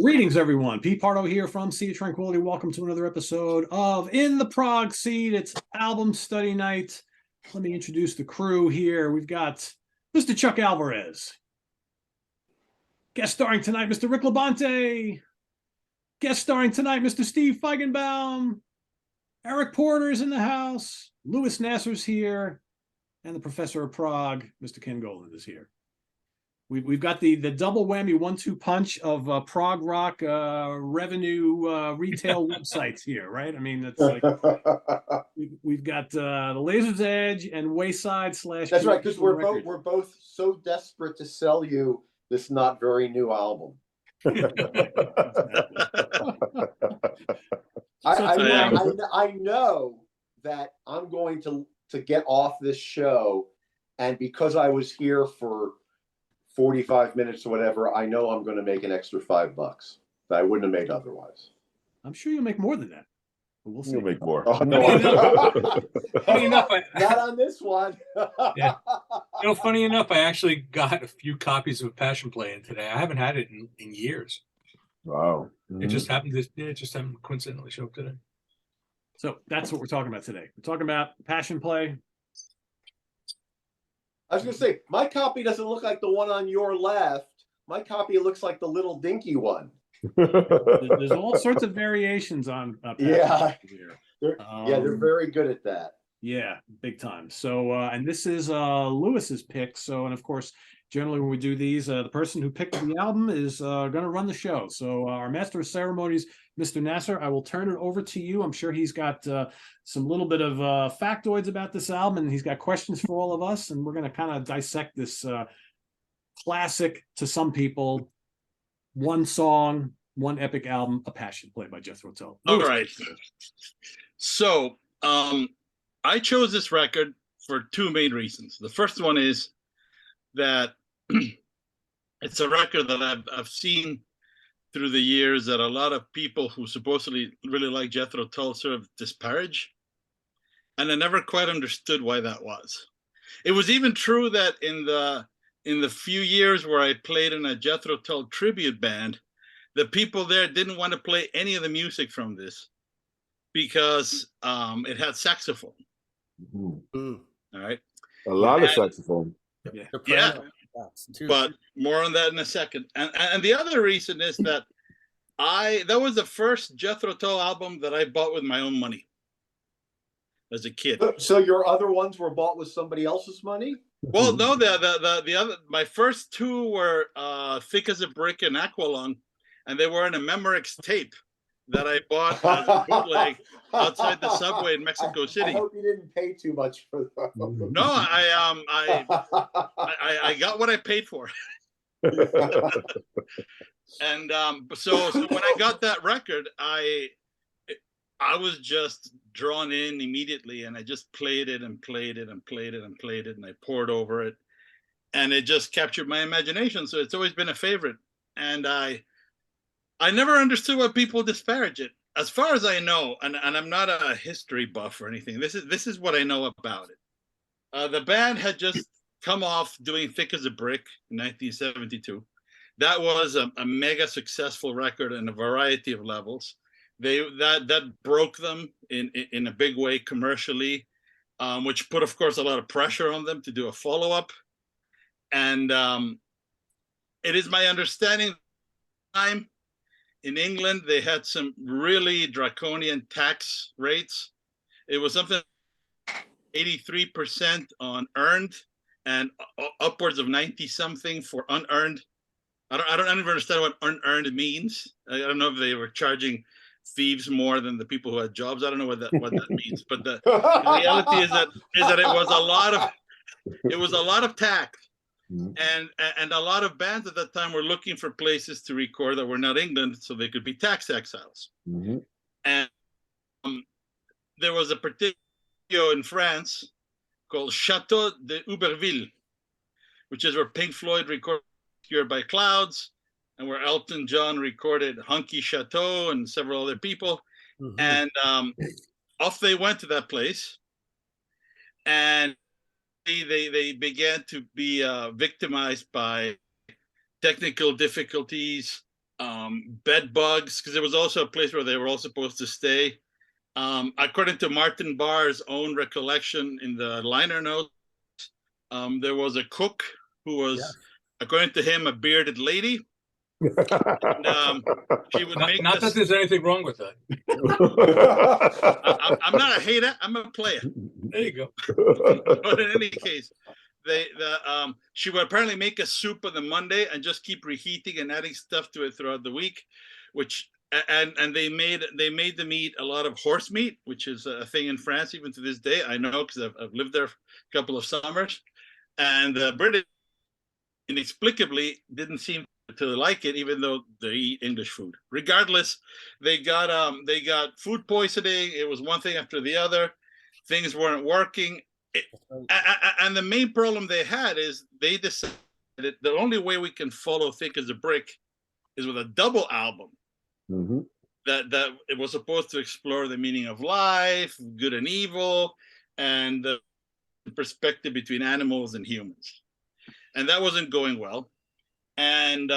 Greetings, everyone. Pete Pardo here from Sea of Tranquility. Welcome to another episode of In the Prog Seat. It's album study night. Let me introduce the crew here. We've got Mr. Chuck Alvarez. Guest starring tonight, Mr. Rick Labonte. Guest starring tonight, Mr. Steve Feigenbaum. Eric Porter is in the house. Louis Nasser's here. And the Professor of Prague, Mr. Ken Golan, is here. We've got the double whammy 1-2 punch of prog rock revenue retail websites here, right? I mean, it's like we've got the Laser's Edge and Wayside / That's right, because we're both so desperate to sell you this not very new album. I know that I'm going to get off this show, and because I was here for 45 minutes or whatever, I know I'm going to make an extra $5 that I wouldn't have made otherwise. I'm sure you'll make more than that. But we'll see. You'll make more. Oh, no, Funny enough, not on this one. Yeah. Funny enough, I actually got a few copies of Passion Play in today. I haven't had it in years. Wow. It just happened to coincidentally show up today. So that's what we're talking about today. We're talking about Passion Play. I was going to say, my copy doesn't look like the one on your left. My copy looks like the little dinky one. There's all sorts of variations on Passion Play here. They're very good at that. Yeah, big time. So, and this is Lewis's pick. So, and of course, generally when we do these, the person who picked the album is going to run the show. So, our master of ceremonies, Mr. Nasser, I will turn it over to you. I'm sure he's got some little bit of factoids about this album, and he's got questions for all of us. And we're going to kind of dissect this classic to some people, one song, one epic album, A Passion Play by Jethro Tull. All right. So, I chose this record for two main reasons. The first one is that it's a record that I've seen through the years that a lot of people who supposedly really like Jethro Tull sort of disparage. And I never quite understood why that was. It was even true that in the few years where I played in a Jethro Tull tribute band, the people there didn't want to play any of the music from this because it had saxophone. Mm-hmm. All right. A lot of saxophone. Yeah. But more on that in a second. And the other reason is that that was the first Jethro Tull album that I bought with my own money as a kid. So your other ones were bought with somebody else's money? Well, no, the other, my first two were Thick as a Brick and Aqualung, and they were in a Memorex tape that I bought as a bootleg outside the subway in Mexico City. I hope you didn't pay too much for them. No, I got what I paid for. And so when I got that record, I was just drawn in immediately, and I just played it and played it and played it and played it, and I poured over it, and it just captured my imagination. So it's always been a favorite, and I never understood why people disparage it. As far as I know, and I'm not a history buff or anything, this is what I know about it. The band had just come off doing Thick as a Brick in 1972. That was a mega successful record in a variety of levels. That broke them in a big way commercially, which put, of course, a lot of pressure on them to do a follow-up. And it is my understanding time in England, they had some really draconian tax rates. It was something 83% on earned and upwards of 90-something for unearned. I don't even understand what unearned means. I don't know if they were charging thieves more than the people who had jobs. I don't know what that means. But the reality is that it was a lot of tax. Mm-hmm. And a lot of bands at that time were looking for places to record that were not England, so they could be tax exiles. Mm-hmm. And there was a particular in France called Château de Uberville, which is where Pink Floyd recorded Cured by Clouds, and where Elton John recorded Hunky Chateau and several other people. Mm-hmm. And off they went to that place, and they began to be victimized by technical difficulties, bed bugs, because it was also a place where they were all supposed to stay. According to Martin Barr's own recollection in the liner notes, there was a cook who was, according to him, a bearded lady. And, she would make Not that there's anything wrong with that. I'm not a hater, I'm a player. There you go. But in any case, she would apparently make a soup on the Monday and just keep reheating and adding stuff to it throughout the week, which and they made the meat a lot of horse meat, which is a thing in France even to this day. I know because I've lived there a couple of summers, and the British inexplicably didn't seem to like it, even though they eat English food. Regardless, they got food poisoning. It was one thing after the other. Things weren't working. And the main problem they had is they decided the only way we can follow Thick as a Brick is with a double album. Mm-hmm. That it was supposed to explore the meaning of life, good and evil, and the perspective between animals and humans. And that wasn't going well. And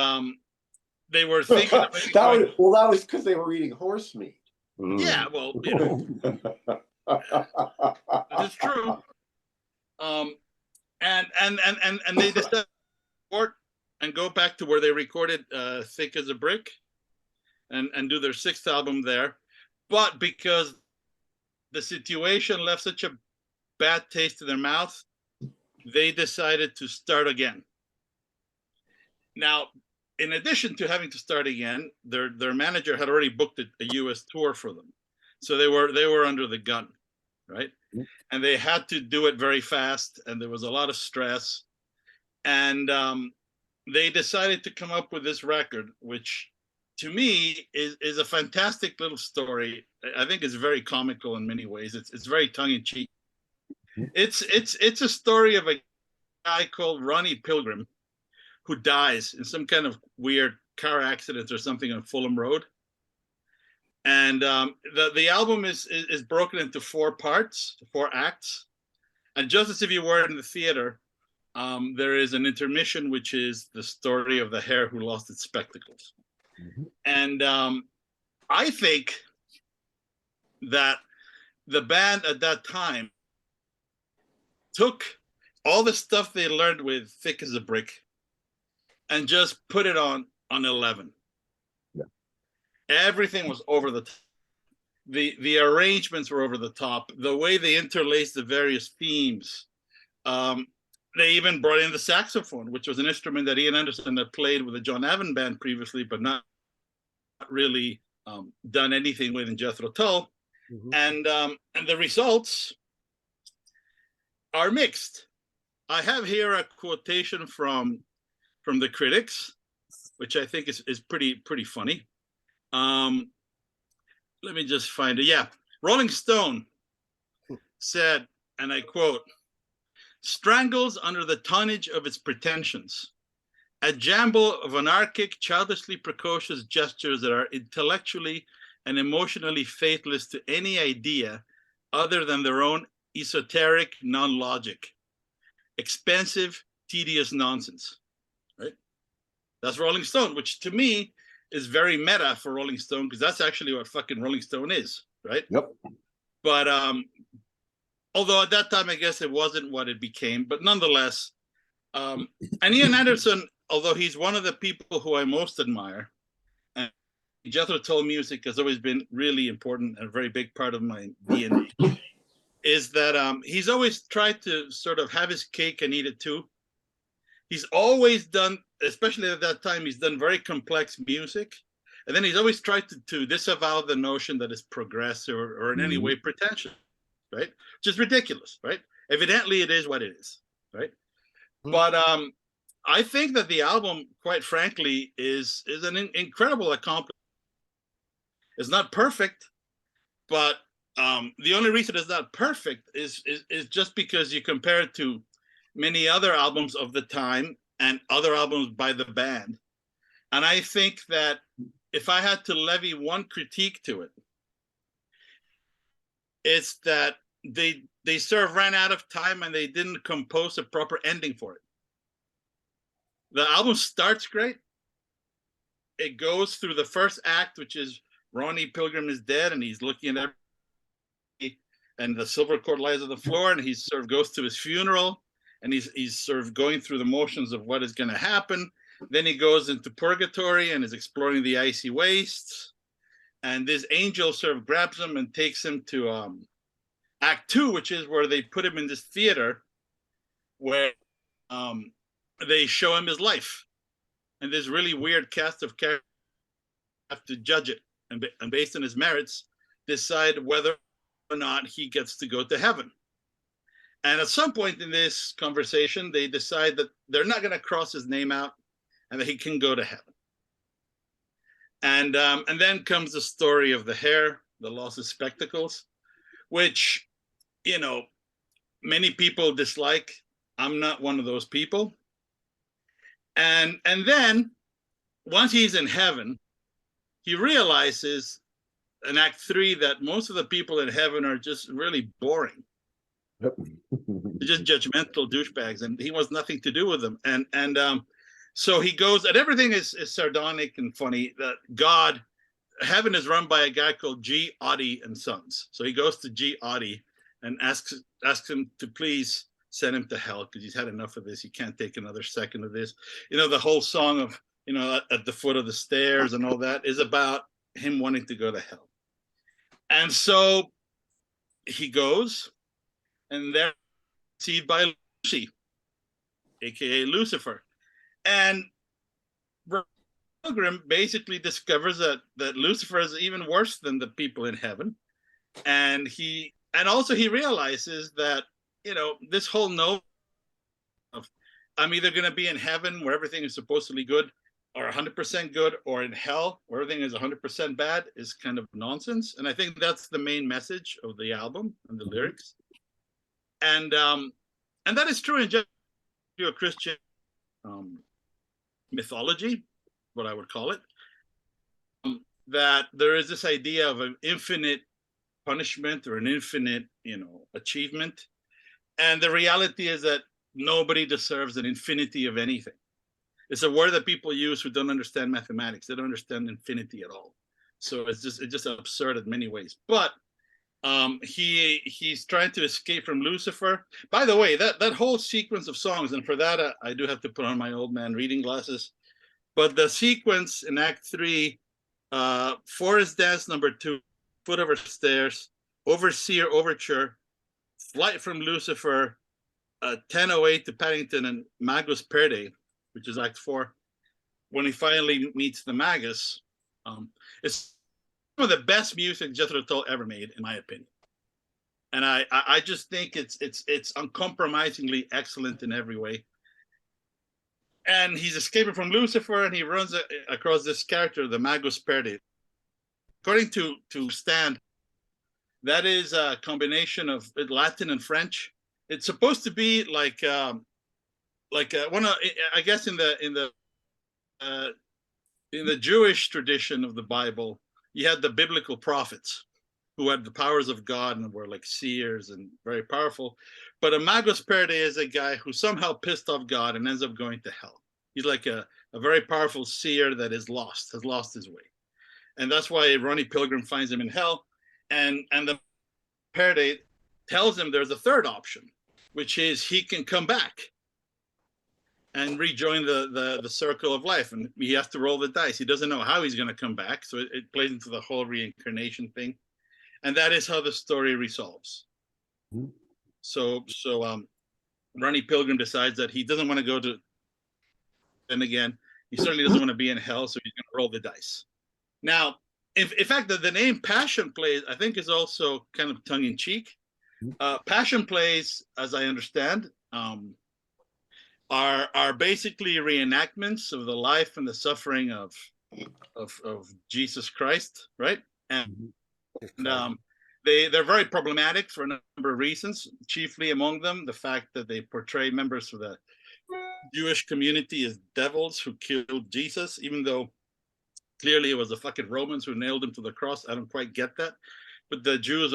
they were thinking that was because they were eating horse meat. Yeah, well, you know, it's true. And they decided to report and go back to where they recorded Thick as a Brick and do their 6th album there. But because the situation left such a bad taste in their mouth, they decided to start again. Now, in addition to having to start again, their manager had already booked a US tour for them. So they were under the gun, right? And they had to do it very fast, and there was a lot of stress. And they decided to come up with this record, which to me is a fantastic little story. I think it's very comical in many ways. It's very tongue-in-cheek. It's a story of a guy called Ronnie Pilgrim who dies in some kind of weird car accident or something on Fulham Road. And the album is broken into 4 parts, 4 acts. And just as if you were in the theater, there is an intermission, which is the story of the hare who lost its spectacles. Mm-hmm. And I think that the band at that time took all the stuff they learned with Thick as a Brick and just put it on 11. Yeah. Everything was over the top. The arrangements were over the top. The way they interlaced the various themes. They even brought in the saxophone, which was an instrument that Ian Anderson had played with the John Avon Band previously, but not really done anything with in Jethro Tull. Mm-hmm. And the results are mixed. I have here a quotation from the critics, which I think is pretty funny. Let me just find it. Yeah, Rolling Stone said, and I quote, "Strangles under the tonnage of its pretensions, a jumble of anarchic, childishly precocious gestures that are intellectually and emotionally faithless to any idea other than their own esoteric non-logic. Expensive, tedious nonsense." Right? That's Rolling Stone, which to me is very meta for Rolling Stone, because that's actually what fucking Rolling Stone is, right? Yep. But although at that time I guess it wasn't what it became, but nonetheless, and Ian Anderson, although he's one of the people who I most admire, and Jethro Tull music has always been really important and a very big part of my DNA, is that he's always tried to sort of have his cake and eat it too. He's always done, especially at that time, he's done very complex music. And then he's always tried to disavow the notion that it's progressive or in any way pretentious, right? Which is ridiculous, right? Evidently, it is what it is, right? Mm-hmm. But I think that the album, quite frankly, is an incredible accomplishment. It's not perfect, but the only reason it's not perfect is just because you compare it to many other albums of the time and other albums by the band. And I think that if I had to levy one critique to it, it's that they sort of ran out of time and they didn't compose a proper ending for it. The album starts great, it goes through the first act, which is Ronnie Pilgrim is dead, and he's looking at everybody, and the silver cord lies on the floor, and he sort of goes to his funeral, and he's sort of going through the motions of what is going to happen. Then he goes into purgatory and is exploring the icy wastes, and this angel sort of grabs him and takes him to Act 2, which is where they put him in this theater where they show him his life, and this really weird cast of characters have to judge it, and based on his merits decide whether or not he gets to go to heaven. And at some point in this conversation, they decide that they're not going to cross his name out and that he can go to heaven. And then comes the story of the hair, the loss of spectacles, which, you know, many people dislike. I'm not one of those people. And then once he's in heaven, he realizes in Act 3 that most of the people in heaven are just really boring. Yep. They're just judgmental douchebags, and he wants nothing to do with them. And so he goes, and everything is sardonic and funny. That God, heaven is run by a guy called G. Oddie and Sons. So he goes to G. Oddie and asks him to please send him to hell because he's had enough of this. He can't take another second of this. You know, the whole song of, you know, at the foot of the stairs and all that is about him wanting to go to hell. And so he goes, and they're received by Lucy, aka Lucifer. And Pilgrim basically discovers that Lucifer is even worse than the people in heaven. And also he realizes that, you know, this whole notion of I'm either going to be in heaven where everything is supposedly good or 100% good, or in hell where everything is 100% bad is kind of nonsense. And I think that's the main message of the album and the lyrics. And that is true in Judeo-Christian mythology, what I would call it, that there is this idea of an infinite punishment or an infinite, you know, achievement. And the reality is that nobody deserves an infinity of anything. It's a word that people use who don't understand mathematics. They don't understand infinity at all. So it's just absurd in many ways. But he's trying to escape from Lucifer. By the way, that whole sequence of songs, and for that I do have to put on my old man reading glasses. But the sequence in Act 3, Forest Dance number 2, Foot Over Stairs, Overseer Overture, Flight from Lucifer, 10:08 to Paddington, and Magus Perde, which is Act 4, when he finally meets the Magus. It's some of the best music Jethro Tull ever made, in my opinion. And I just think it's uncompromisingly excellent in every way. And he's escaping from Lucifer, and he runs across this character, the Magus Perde. According to Stan, that is a combination of Latin and French. It's supposed to be like one of, I guess in the Jewish tradition of the Bible, you had the biblical prophets who had the powers of God and were like seers and very powerful. But a Magus Perde is a guy who somehow pissed off God and ends up going to hell. He's like a very powerful seer that has lost his way. And that's why Ronnie Pilgrim finds him in hell. And the Perde tells him there's a third option, which is he can come back and rejoin the circle of life. And he has to roll the dice. He doesn't know how he's going to come back. So it plays into the whole reincarnation thing. And that is how the story resolves. Mm-hmm. So Ronnie Pilgrim decides that he doesn't want to go to, and again, he certainly doesn't want to be in hell, so he's going to roll the dice. Now, in fact, the name Passion Plays, I think, is also kind of tongue-in-cheek. Passion Plays, as I understand, are basically reenactments of the life and the suffering of Jesus Christ, right? And they're very problematic for a number of reasons, chiefly among them the fact that they portray members of the Jewish community as devils who killed Jesus, even though clearly it was the fucking Romans who nailed him to the cross. I don't quite get that. But the Jews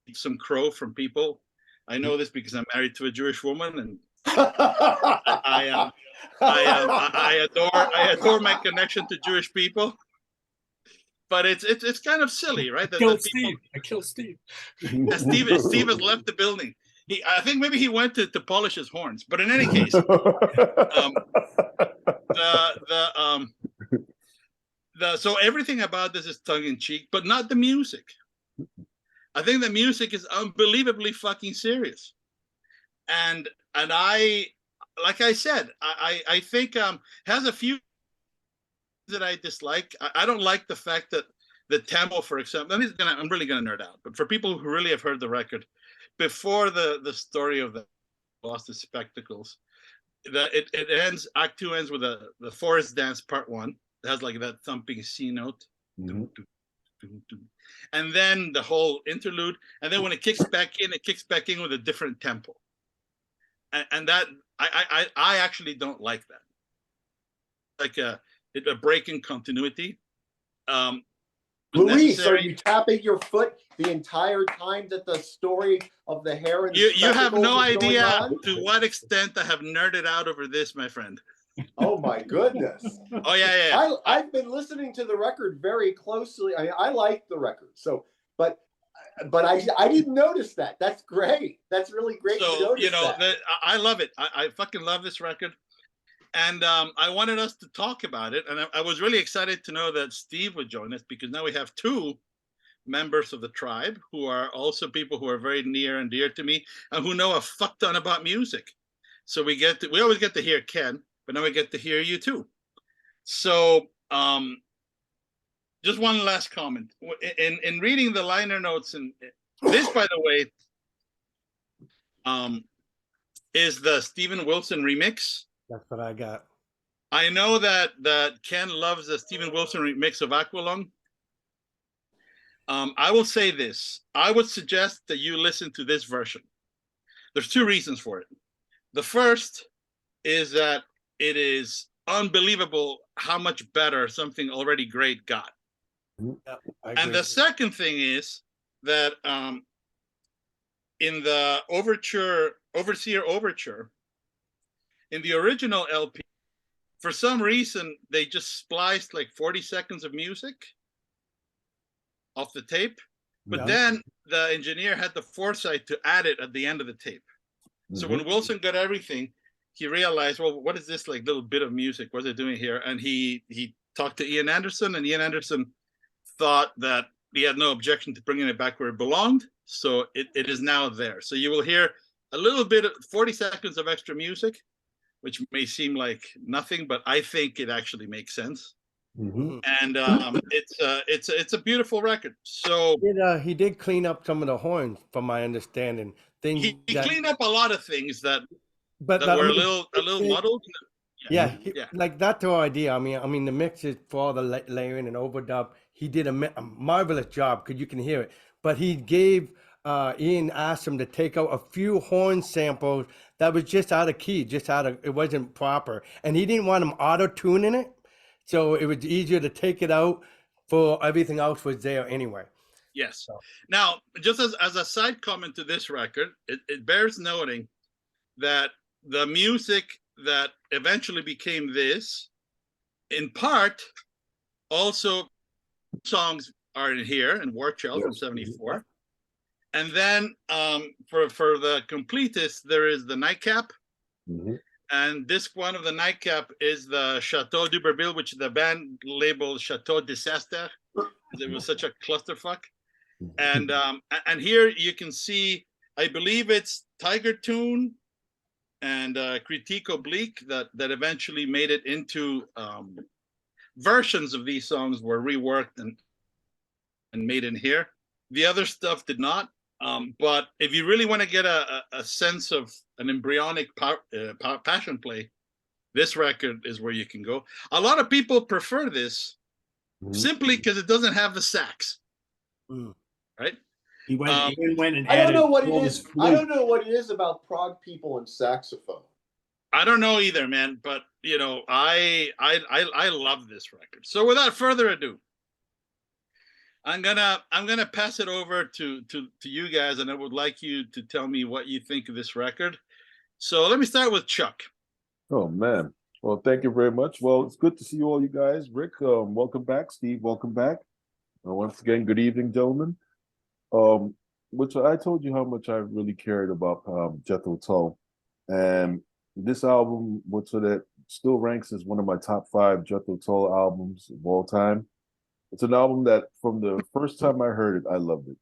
eat some crow from people. I know this because I'm married to a Jewish woman, and I adore my connection to Jewish people, but it's kind of silly, right? I killed Steve. Steve has left the building. I think maybe he went to polish his horns. But in any case, so everything about this is tongue in cheek, but not the music. I think the music is unbelievably fucking serious, and I, like I said, I think has a few that I dislike. I don't like the fact that the tempo, for example, I'm really gonna nerd out, but for people who really have heard the record before the story of the Lost the Spectacles, it ends, Act 2 ends with the Forest Dance Part 1. It has like that thumping C note. Mhm. And then the whole interlude, and then when it kicks back in with a different tempo. And that I actually don't like that. Like a break in continuity. Luis, are you tapping your foot the entire time that the story of the hair and you have no is going idea on? to what extent I have nerded out over this, my friend. Oh my goodness. Oh yeah. I've been listening to the record very closely. I mean, I like the record. So, but I didn't notice that. That's great. That's really great to So notice that. I love it. I fucking love this record. And I wanted us to talk about it. And I was really excited to know that Steve would join us, because now we have two members of the tribe who are also people who are very near and dear to me and who know a fuck ton about music. So we always get to hear Ken, but now we get to hear you too. So just one last comment. In reading the liner notes, and this, by the way, is the Steven Wilson remix. That's what I got. I know that Ken loves the Steven Wilson remix of Aqualung. I will say this. I would suggest that you listen to this version. There's two reasons for it. The first is that it is unbelievable how much better something already great got. Yep, and the second thing is that in the Overseer Overture, in the original LP, for some reason, they just spliced like 40 seconds of music off the tape. But then the engineer had the foresight to add it at the end of the tape. So when Wilson got everything, he realized, well, what is this like little bit of music? What's it doing here? And he talked to Ian Anderson, and Ian Anderson thought that he had no objection to bringing it back where it belonged. So it is now there. So you will hear a little bit of 40 seconds of extra music, which may seem like nothing, but I think it actually makes sense. And it's a beautiful record. So he did clean up some of the horns, from my understanding. He cleaned up a lot of things that were a little muddled. Yeah, like that's the idea. I mean, the mix is for all the layering and overdub. He did a marvelous job, because you can hear it. But he gave Ian asked him to take out a few horn samples that was just out of key, it wasn't proper, and he didn't want him auto-tuning it, so it was easier to take it out. For everything else was there anyway. Yes. So. Now, just as a side comment to this record, it bears noting that the music that eventually became this, in part, also songs are in here, in War Child from '74. And then for the completist, there is the Nightcap. And disc one of the Nightcap is the Chateau d'Iberville, which the band labeled Chateau Disaster. It was such a clusterfuck. And here you can see, I believe it's Tiger Tune and Critique Oblique that eventually made it into versions of these songs were reworked and made in here. The other stuff did not. But if you really want to get a sense of an embryonic passion play, this record is where you can go. A lot of people prefer this simply because it doesn't have the sax. Right? He went and I don't know what it is. I don't know what it is about prog people and saxophone. I don't know either, man. But I love this record. So without further ado, I'm gonna pass it over to you guys, and I would like you to tell me what you think of this record. So let me start with Chuck. Oh man. Well, thank you very much. Well, it's good to see you all, you guys. Rick, welcome back. Steve, welcome back. Once again, good evening, gentlemen. Which I told you how much I really cared about Jethro Tull, and this album, which that still ranks as one of my top 5 Jethro Tull albums of all time. It's an album that, from the first time I heard it, I loved it.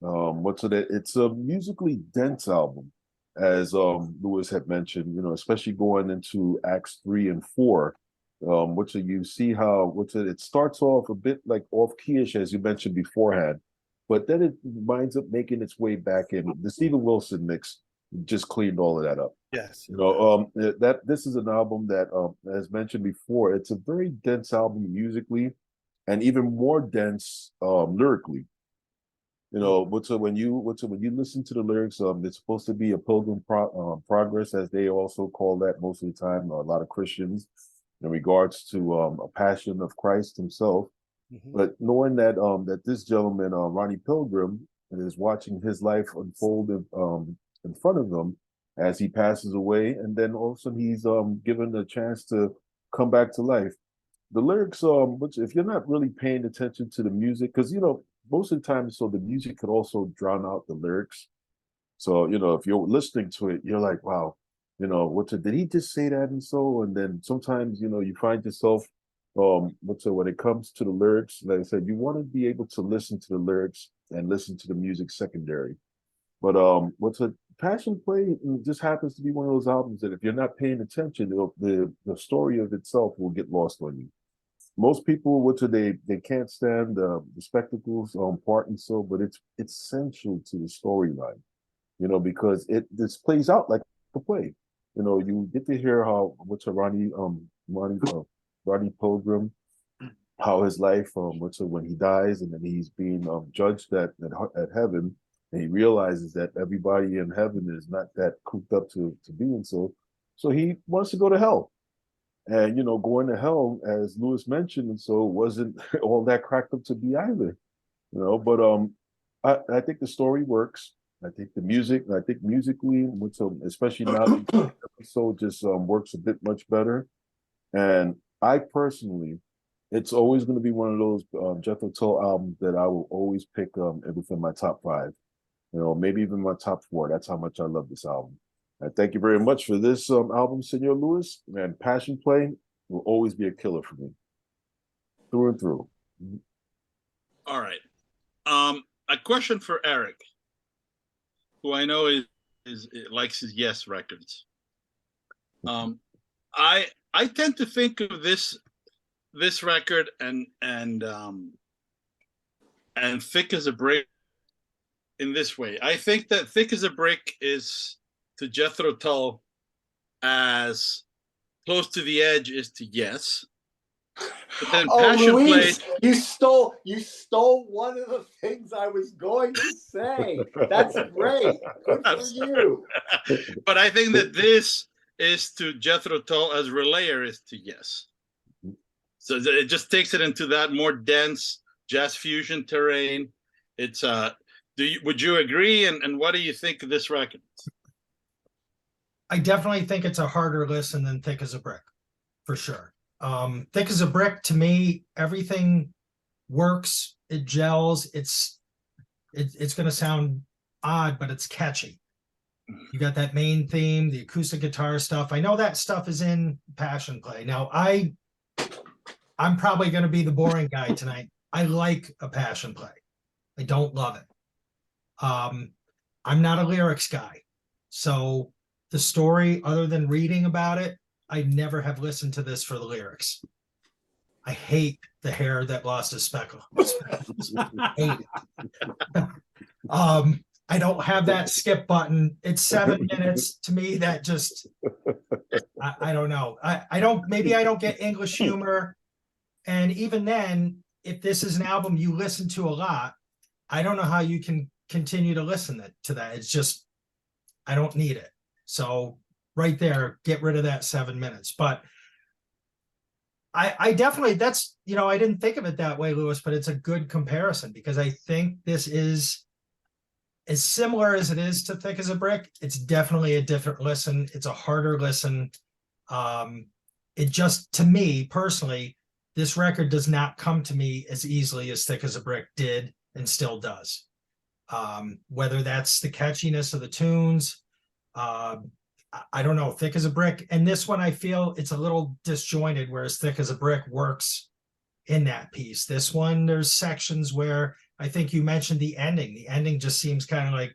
What's it? It's a musically dense album, as Lewis had mentioned. Especially going into Acts 3 and 4. Which you see how it starts off a bit like off keyish, as you mentioned beforehand, but then it winds up making its way back in. The Stephen Wilson mix just cleaned all of that up. Yes. That this is an album that, as mentioned before, it's a very dense album musically, and even more dense lyrically. When you listen to the lyrics, it's supposed to be a pilgrim progress, as they also call that most of the time. A lot of Christians, in regards to a passion of Christ himself. Mhm. But knowing that that this gentleman, Ronnie Pilgrim, is watching his life unfold in front of him as he passes away, and then all of a sudden he's given a chance to come back to life. The lyrics, which if you're not really paying attention to the music, because most of the time, so the music could also drown out the lyrics. So if you're listening to it, you're like, wow, did he just say that? And so, and then sometimes you find yourself when it comes to the lyrics, like I said, you want to be able to listen to the lyrics and listen to the music secondary. But Passion Play just happens to be one of those albums that if you're not paying attention, the story of itself will get lost on you. Most people, they can't stand the spectacles part, and so, but it's essential to the storyline, because this plays out like a play. You get to hear how Ronnie Pilgrim, how his life when he dies, and then he's being judged at heaven, and he realizes that everybody in heaven is not that cooped up to being so he wants to go to hell. And going to hell, as Lewis mentioned, and so wasn't all that cracked up to be either. But I think the story works. I think the music, musically, especially now, the episode just works a bit much better. And I personally, it's always going to be one of those Jethro Tull albums that I will always pick within my top 5. Maybe even my top 4. That's how much I love this album. Thank you very much for this album, Senor Lewis. And Passion Play will always be a killer for me, through and through. All right. A question for Eric, who I know is likes his Yes records. I tend to think of this record and Thick as a Brick in this way. I think that Thick as a Brick is to Jethro Tull as Close to the Edge is to Yes. But then Passion Luis, Play. you stole one of the things I was going to say. That's great. Good for you. But I think that this is to Jethro Tull as Relayer is to Yes. So it just takes it into that more dense jazz fusion terrain. It's would you agree? And what do you think of this record? I definitely think it's a harder listen than Thick as a Brick, for sure. Thick as a Brick, to me, everything works, it gels, it's going to sound odd, but it's catchy. You got that main theme, the acoustic guitar stuff. I know that stuff is in Passion Play. Now, I'm probably going to be the boring guy tonight. I like a Passion Play. I don't love it. I'm not a lyrics guy. So the story, other than reading about it, I never have listened to this for the lyrics. I hate the hare that lost his speckles. I hate it. I don't have that skip button. It's 7 minutes. To me, that just, I don't know. Maybe I don't get English humor. And even then, if this is an album you listen to a lot, I don't know how you can continue to listen to that. It's just, I don't need it. So right there, get rid of that 7 minutes. But I definitely, that's, I didn't think of it that way, Lewis, but it's a good comparison because I think this is as similar as it is to Thick as a Brick, it's definitely a different listen. It's a harder listen. It just, to me personally, this record does not come to me as easily as Thick as a Brick did and still does. Whether that's the catchiness of the tunes, I don't know, Thick as a Brick. And this one, I feel it's a little disjointed, whereas Thick as a Brick works in that piece. This one, there's sections where I think you mentioned the ending. The ending just seems kind of like,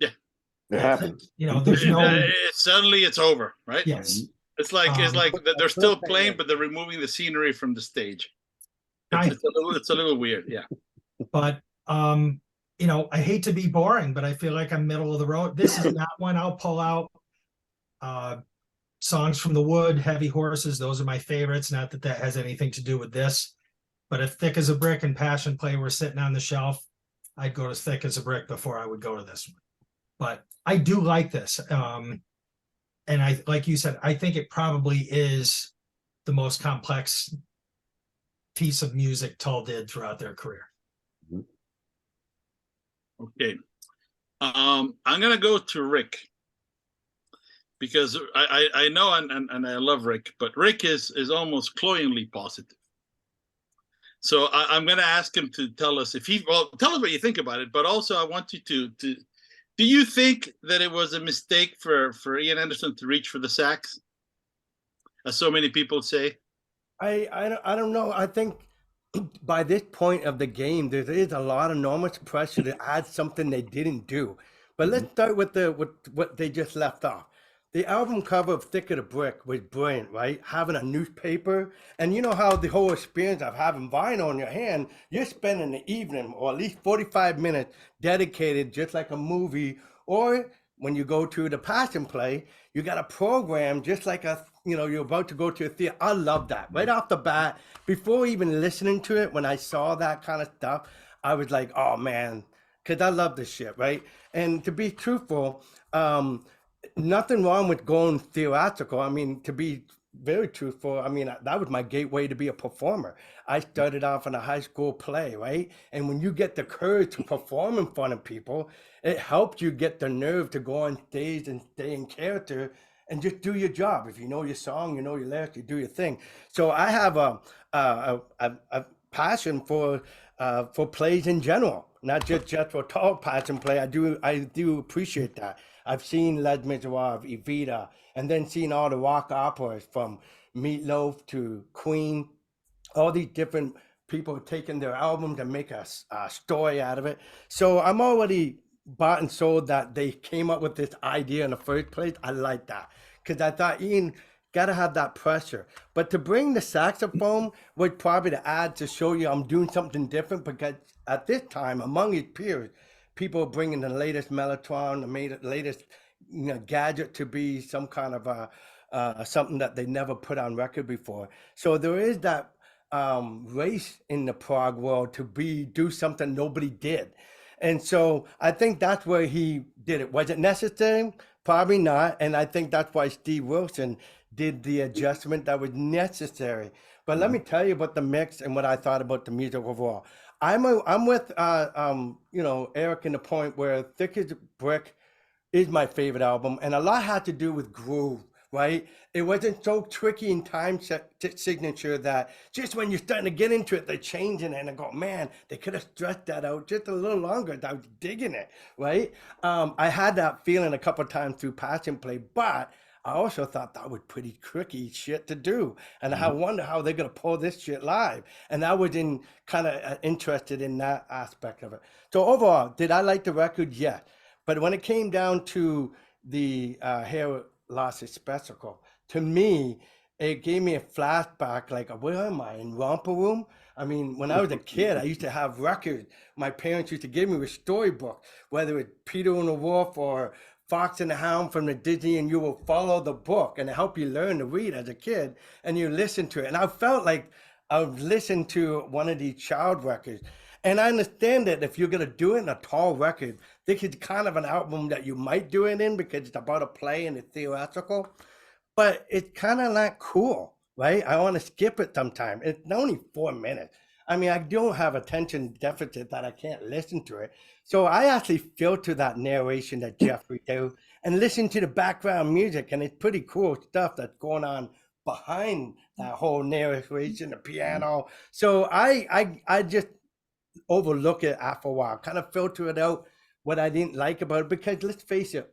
It happens. you know, there's no, Suddenly it's over, right? yes. It's like they're still playing, but they're removing the scenery from the stage. It's a little weird, yeah. But you know, I hate to be boring, but I feel like I'm middle of the road. This is not one I'll pull out. Songs from the Wood, Heavy Horses, those are my favorites. Not that that has anything to do with this, but if Thick as a Brick and Passion Play were sitting on the shelf, I'd go to Thick as a Brick before I would go to this one. But I do like this. And I, like you said, I think it probably is the most complex piece of music Tull did throughout their career. Okay. I'm gonna go to Rick because I know and I love Rick, but Rick is almost cloyingly positive. So I'm gonna ask him to tell us tell us what you think about it, but also I want you to do you think that it was a mistake for Ian Anderson to reach for the sax, as so many people say? I don't know. I think by this point of the game, there is a lot of enormous pressure to add something they didn't do. But let's start with what they just left off. The album cover of Thick as a Brick was brilliant, right? Having a newspaper, and you know how the whole experience of having vinyl in your hand, you're spending the evening or at least 45 minutes dedicated, just like a movie. Or when you go to the Passion Play, you got a program just like you're about to go to a theater. I love that. Right off the bat, before even listening to it, when I saw that kind of stuff, I was like, oh man, because I love this shit, right? And to be truthful, nothing wrong with going theatrical. I mean, to be very truthful, I mean, that was my gateway to be a performer. I started off in a high school play, right? And when you get the courage to perform in front of people, it helps you get the nerve to go on stage and stay in character and just do your job. If you know your song, you know your lyrics, you do your thing. So I have a passion for plays in general, not just Jethro Tull Passion Play. I do appreciate that. I've seen Les Miserables, Evita, and then seen all the rock operas from Meatloaf to Queen, all these different people taking their albums and make a story out of it. So I'm already bought and sold that they came up with this idea in the first place. I like that because I thought Ian got to have that pressure. But to bring the saxophone was probably to add to show you I'm doing something different, because at this time among his peers, people are bringing the latest Mellotron, the latest gadget to be some kind of something that they never put on record before. So there is that race in the prog world to do something nobody did. And so I think that's where he did it. Was it necessary? Probably not. And I think that's why Steve Wilson did the adjustment that was necessary. But let me tell you about the mix and what I thought about the music overall. I'm with Eric in the point where Thick as a Brick is my favorite album, and a lot had to do with groove, right? It wasn't so tricky in time signature that just when you're starting to get into it, they're changing it, and I go, man, they could have stretched that out just a little longer. I was digging it, right? I had that feeling a couple of times through Passion Play, but I also thought that was pretty tricky shit to do. And I wonder how they're going to pull this shit live. And I was kind of interested in that aspect of it. So overall, did I like the record? Yes. But when it came down to the hair loss spectacle, to me, it gave me a flashback, like, where am I, in Romper Room? I mean, when I was a kid, I used to have records. My parents used to give me a storybook, whether it's Peter and the Wolf or Fox and the Hound from the Disney, and you will follow the book and help you learn to read as a kid, and you listen to it. And I felt like I've listened to one of these child records. And I understand that if you're going to do it in a tall record, this is kind of an album that you might do it in because it's about a play and it's theatrical, but it's kind of not cool, right? I want to skip it sometime. It's only 4 minutes. I mean, I don't have attention deficit that I can't listen to it. So I actually filter that narration that Jeffrey do and listen to the background music, and it's pretty cool stuff that's going on behind that whole narration, the piano. So I just overlook it after a while, kind of filter it out what I didn't like about it, because let's face it,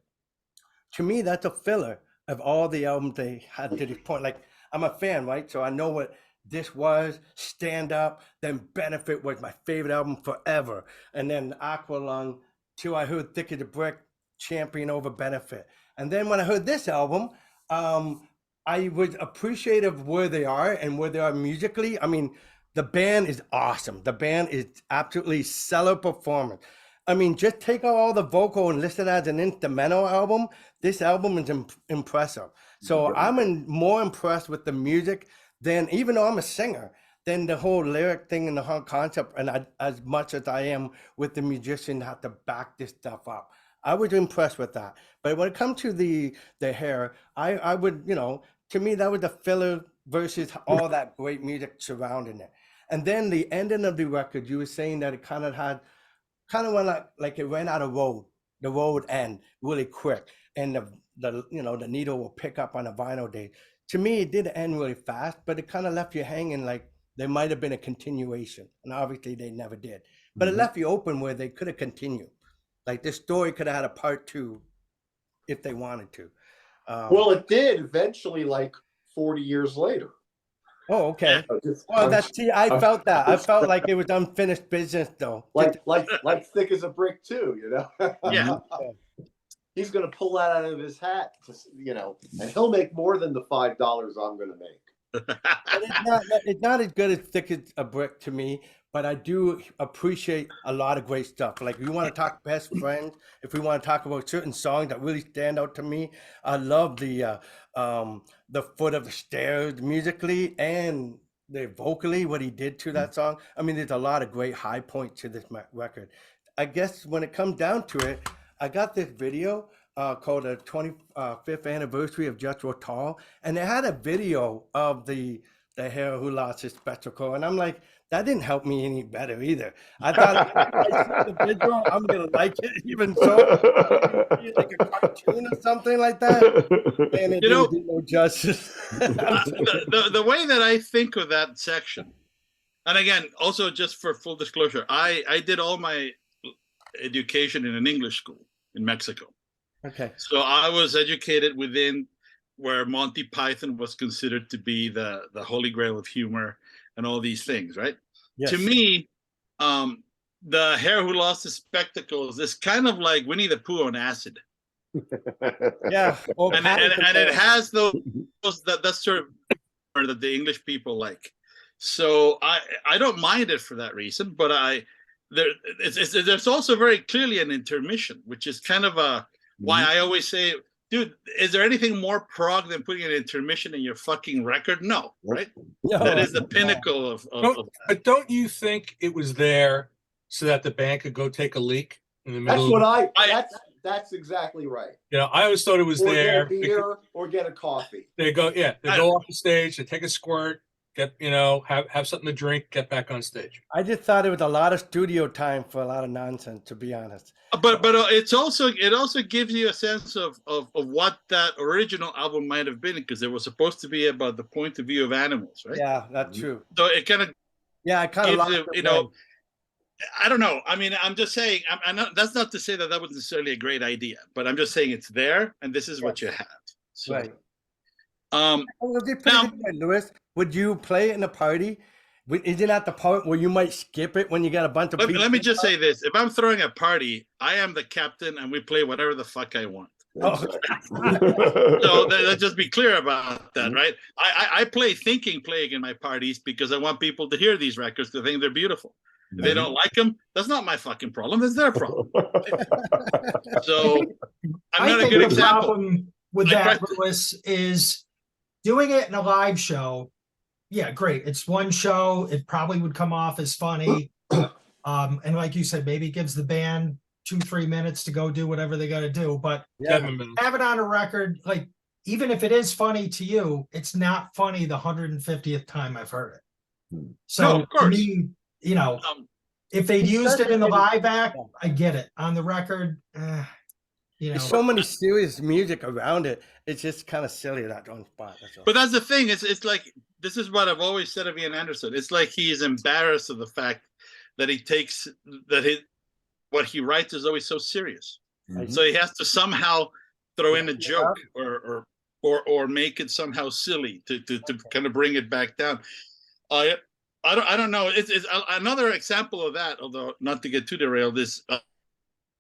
to me that's a filler of all the albums they had to this point. Like, I'm a fan, right? So I know what this was, Stand Up, then Benefit was my favorite album forever. And then Aqualung, till I heard Thick as a Brick, champion over Benefit. And then when I heard this album, I was appreciative of where they are and where they are musically. I mean, the band is awesome. The band is absolutely stellar performance. I mean, just take out all the vocal and list it as an instrumental album. This album is impressive. So I'm more impressed with the music than, even though I'm a singer, than the whole lyric thing and the whole concept, and as much as I am with the musician have to back this stuff up. I was impressed with that. But when it comes to the hair, I would, to me, that was the filler versus all that great music surrounding it. And then the ending of the record, you were saying that it kind of went like it ran out of road. The road end really quick, and the needle will pick up on a vinyl day. To me, it did end really fast, but it kind of left you hanging like there might have been a continuation, and obviously they never did. But it left you open where they could have continued. Like, this story could have had a part 2 if they wanted to. Well, it did eventually, like 40 years later. Oh, okay. Well, I felt that. I felt like it was unfinished business, though. Like Thick as a Brick too, Yeah. He's going to pull that out of his hat, and he'll make more than the $5 I'm going to make. But it's not as good as Thick as a Brick to me, but I do appreciate a lot of great stuff. Like, if you want to talk best friends, if we want to talk about certain songs that really stand out to me, I love the Foot of the Stairs musically and the vocally, what he did to that song. I mean, there's a lot of great high points to this record. I guess when it comes down to it, I got this video called the 25th anniversary of Jethro Tull, and they had a video of the hero who lost his spectacle, and I'm like, that didn't help me any better either. I thought, I see the video, I'm gonna like it, even so, like a cartoon or something like that, and it didn't do no justice. the way that I think of that section, and again, also just for full disclosure, I did all my education in an English school in Mexico. Okay. So I was educated within where Monty Python was considered to be the holy grail of humor and all these things, right? Yes. To me, the hare who lost his spectacles is kind of like Winnie the Pooh on acid. Yeah. Well, and it has that sort of humor that the English people like. So I don't mind it for that reason, but there's also very clearly an intermission, which is kind of why I always say, dude, is there anything more prog than putting an intermission in your fucking record? No, right? No. That is the pinnacle of But don't you think it was there so that the band could go take a leak in the middle? That's exactly right. I always thought it was there. Get a beer or get a coffee. They go off the stage, they take a squirt, get have something to drink, get back on stage. I just thought it was a lot of studio time for a lot of nonsense, to be honest. But it also gives you a sense of what that original album might have been, because it was supposed to be about the point of view of animals, right? Yeah, that's true. So it kind of I kind of I don't know. I mean, I'm just saying. I'm not. That's not to say that was necessarily a great idea, but I'm just saying it's there, and this is what you have. So, right. Now, Lewis, would you play it in a party? Is it at the point where you might skip it when you got a bunch of people? Let me just say this. If I'm throwing a party, I am the captain and we play whatever the fuck I want. Oh. So let's just be clear about that, right? I play playing in my parties because I want people to hear these records to think they're beautiful. If they don't like them, that's not my fucking problem. That's their problem. So I'm not a good example. The problem with that, Lewis, is doing it in a live show. Yeah, great. It's one show. It probably would come off as funny. And like you said, maybe it gives the band 2-3 minutes to go do whatever they got to do. But have it on a record, like, even if it is funny to you, it's not funny the 150th time I've heard it. So to me, you know, if they'd used it in the live act, I get it. On the record, you know. There's so many serious music around it. It's just kind of silly that one spot. That's all. But that's the thing. It's like, this is what I've always said of Ian Anderson. It's like he is embarrassed of the fact that what he writes is always so serious. Mhm. So he has to somehow throw in a joke or make it somehow silly to kind of bring it back down. I don't know. It's another example of that. Although not to get too derailed, is a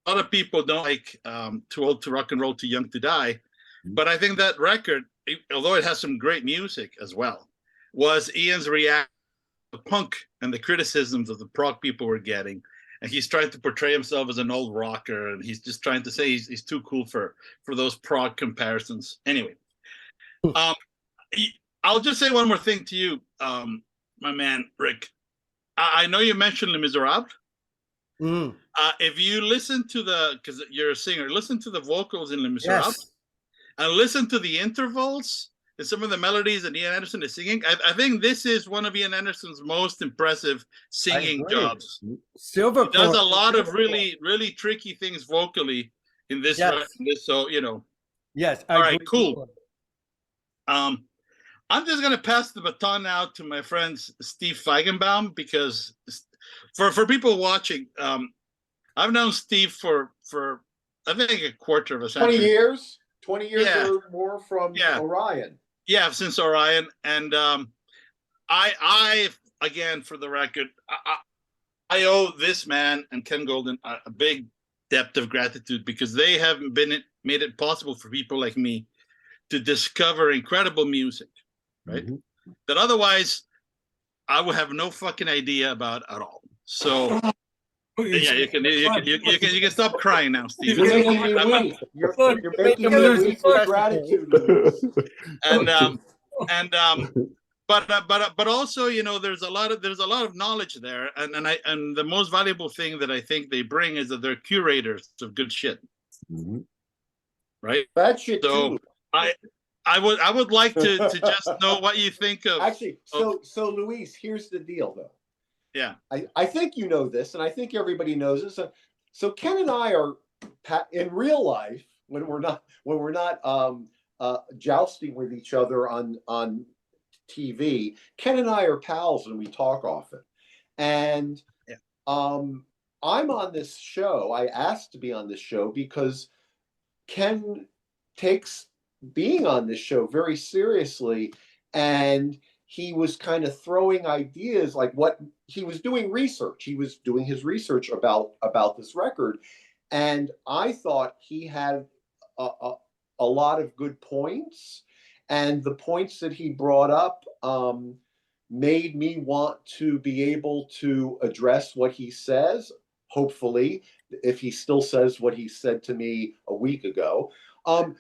lot of people don't like Too Old to Rock and Roll, Too Young to Die, but I think that record, although it has some great music as well, was Ian's reaction to punk and the criticisms of the prog people were getting. And he's trying to portray himself as an old rocker, and he's just trying to say he's too cool for those prog comparisons. Anyway, I'll just say one more thing to you, my man Rick. I know you mentioned Les Miserables. If you listen to because you're a singer, listen to the vocals in Les Miserables, and listen to the intervals and some of the melodies that Ian Anderson is singing. I think this is one of Ian Anderson's most impressive singing jobs. Silver He does a lot of really, really tricky things vocally in this. So, you know. Yes. All right, cool. I'm just going to pass the baton now to my friend Steve Feigenbaum, because for people watching, I've known Steve for I think a quarter of a century. 20 years or more from Orion. Yeah, since Orion. And I again, for the record, I owe this man and Ken Golden a big depth of gratitude, because they have made it possible for people like me to discover incredible music, right? Mm-hmm. That otherwise I would have no fucking idea about at all. So yeah, you can stop crying now, Steve. You're making me weep. You're making me weep with gratitude. But also, you know, there's a lot of knowledge there, and the most valuable thing that I think they bring is that they're curators of good shit, right? Bad shit too. I would like to just know what you think of. Actually, so Luis, here's the deal, though. Yeah, I think you know this, and I think everybody knows this. So Ken and I are in real life, when we're not jousting with each other on TV. Ken and I are pals, and we talk often. And I'm on this show. I asked to be on this show because Ken takes being on this show very seriously, and he was kind of throwing ideas, like what he was doing research. He was doing his research about this record. And I thought he had a lot of good points. And the points that he brought up made me want to be able to address what he says, hopefully, if he still says what he said to me a week ago.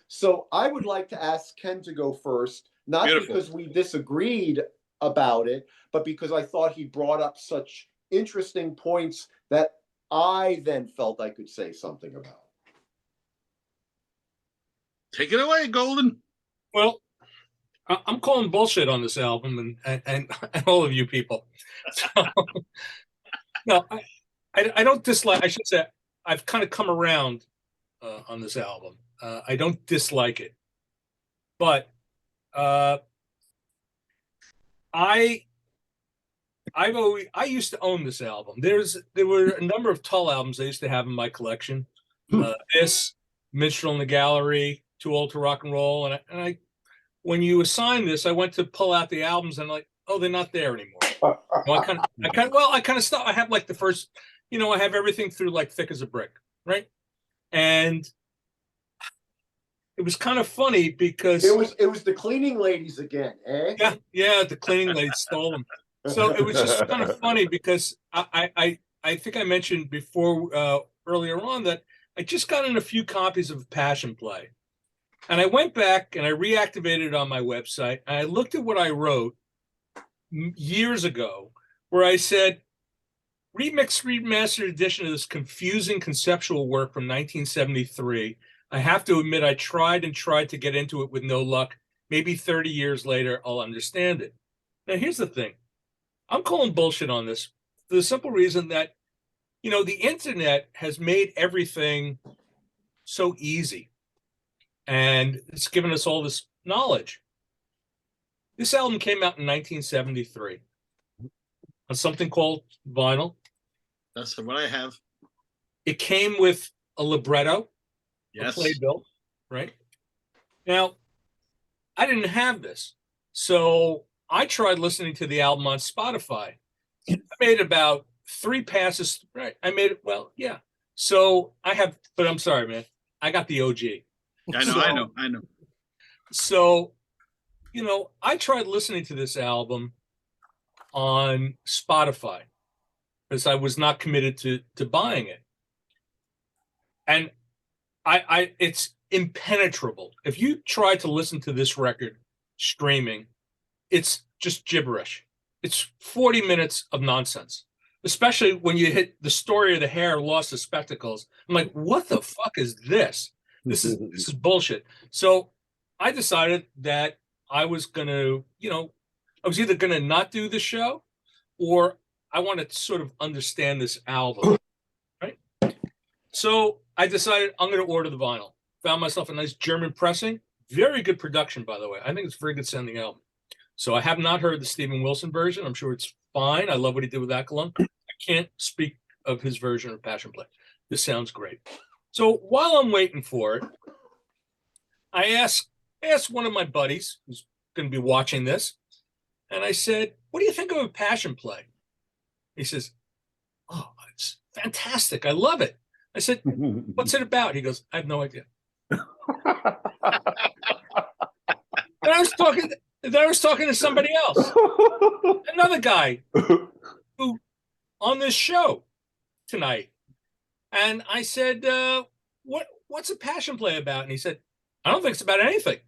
So I would like to ask Ken to go first. Not because we disagreed about it, but because I thought he brought up such interesting points that I then felt I could say something about. Take it away, Golden. Well, I'm calling bullshit on this album and all of you people. So, no, I don't dislike. I should say I've kind of come around on this album. I don't dislike it, but I used to own this album. There were a number of Tull albums I used to have in my collection. This, Minstrel in the Gallery, Too Old to Rock and Roll, and I when you assign this, I went to pull out the albums and I'm like, oh, they're not there anymore. I kind of stopped. I have like the first, I have everything through like Thick as a Brick, right? And it was kind of funny because it was the cleaning ladies again, eh? Yeah, the cleaning ladies stole them. So it was just kind of funny because I think I mentioned before earlier on that I just got in a few copies of Passion Play, and I went back and I reactivated it on my website and I looked at what I wrote years ago, where I said, remix, remastered edition of this confusing conceptual work from 1973. I have to admit, I tried to get into it with no luck. Maybe 30 years later, I'll understand it. Now, here's the thing. I'm calling bullshit on this for the simple reason that, the internet has made everything so easy, and it's given us all this knowledge. This album came out in 1973 on something called vinyl. That's what I have. It came with a libretto, Yes. a playbill, right? Now, I didn't have this, so I tried listening to the album on Spotify. I made about 3 passes. Right, I made it. Well, yeah. So I have, but I'm sorry, man. I got the OG. I know. So, I tried listening to this album on Spotify because I was not committed to buying it. And it's impenetrable. If you try to listen to this record streaming, it's just gibberish. It's 40 minutes of nonsense, especially when you hit the story of the hare lost his spectacles. I'm like, what the fuck is this? This is bullshit. So I decided that I was gonna, I was either gonna not do the show, or I want to sort of understand this album, right? So I decided I'm gonna order the vinyl. Found myself a nice German pressing, very good production, by the way. I think it's a very good sounding album. So I have not heard the Steven Wilson version. I'm sure it's fine. I love what he did with Aqualung. I can't speak of his version of Passion Play. This sounds great. So while I'm waiting for it, I asked one of my buddies who's going to be watching this, and I said, what do you think of a Passion Play? He says, oh, it's fantastic. I love it. I said, what's it about? He goes, I have no idea. And I was talking to somebody else, another guy who on this show tonight. And I said, what's a Passion Play about? And he said, I don't think it's about anything.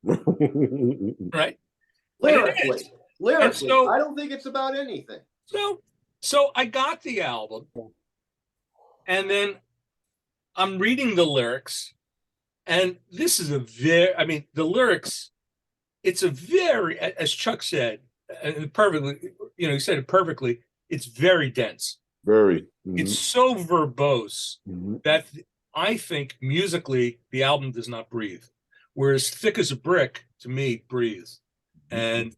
Right? Lyrically, so, I don't think it's about anything. So I got the album, and then I'm reading the lyrics, and this is the lyrics, it's a very, as Chuck said, perfectly, he said it perfectly, it's very dense. Very. Mm-hmm. It's so verbose that I think musically the album does not breathe. Whereas Thick as a Brick, to me, breathes. And,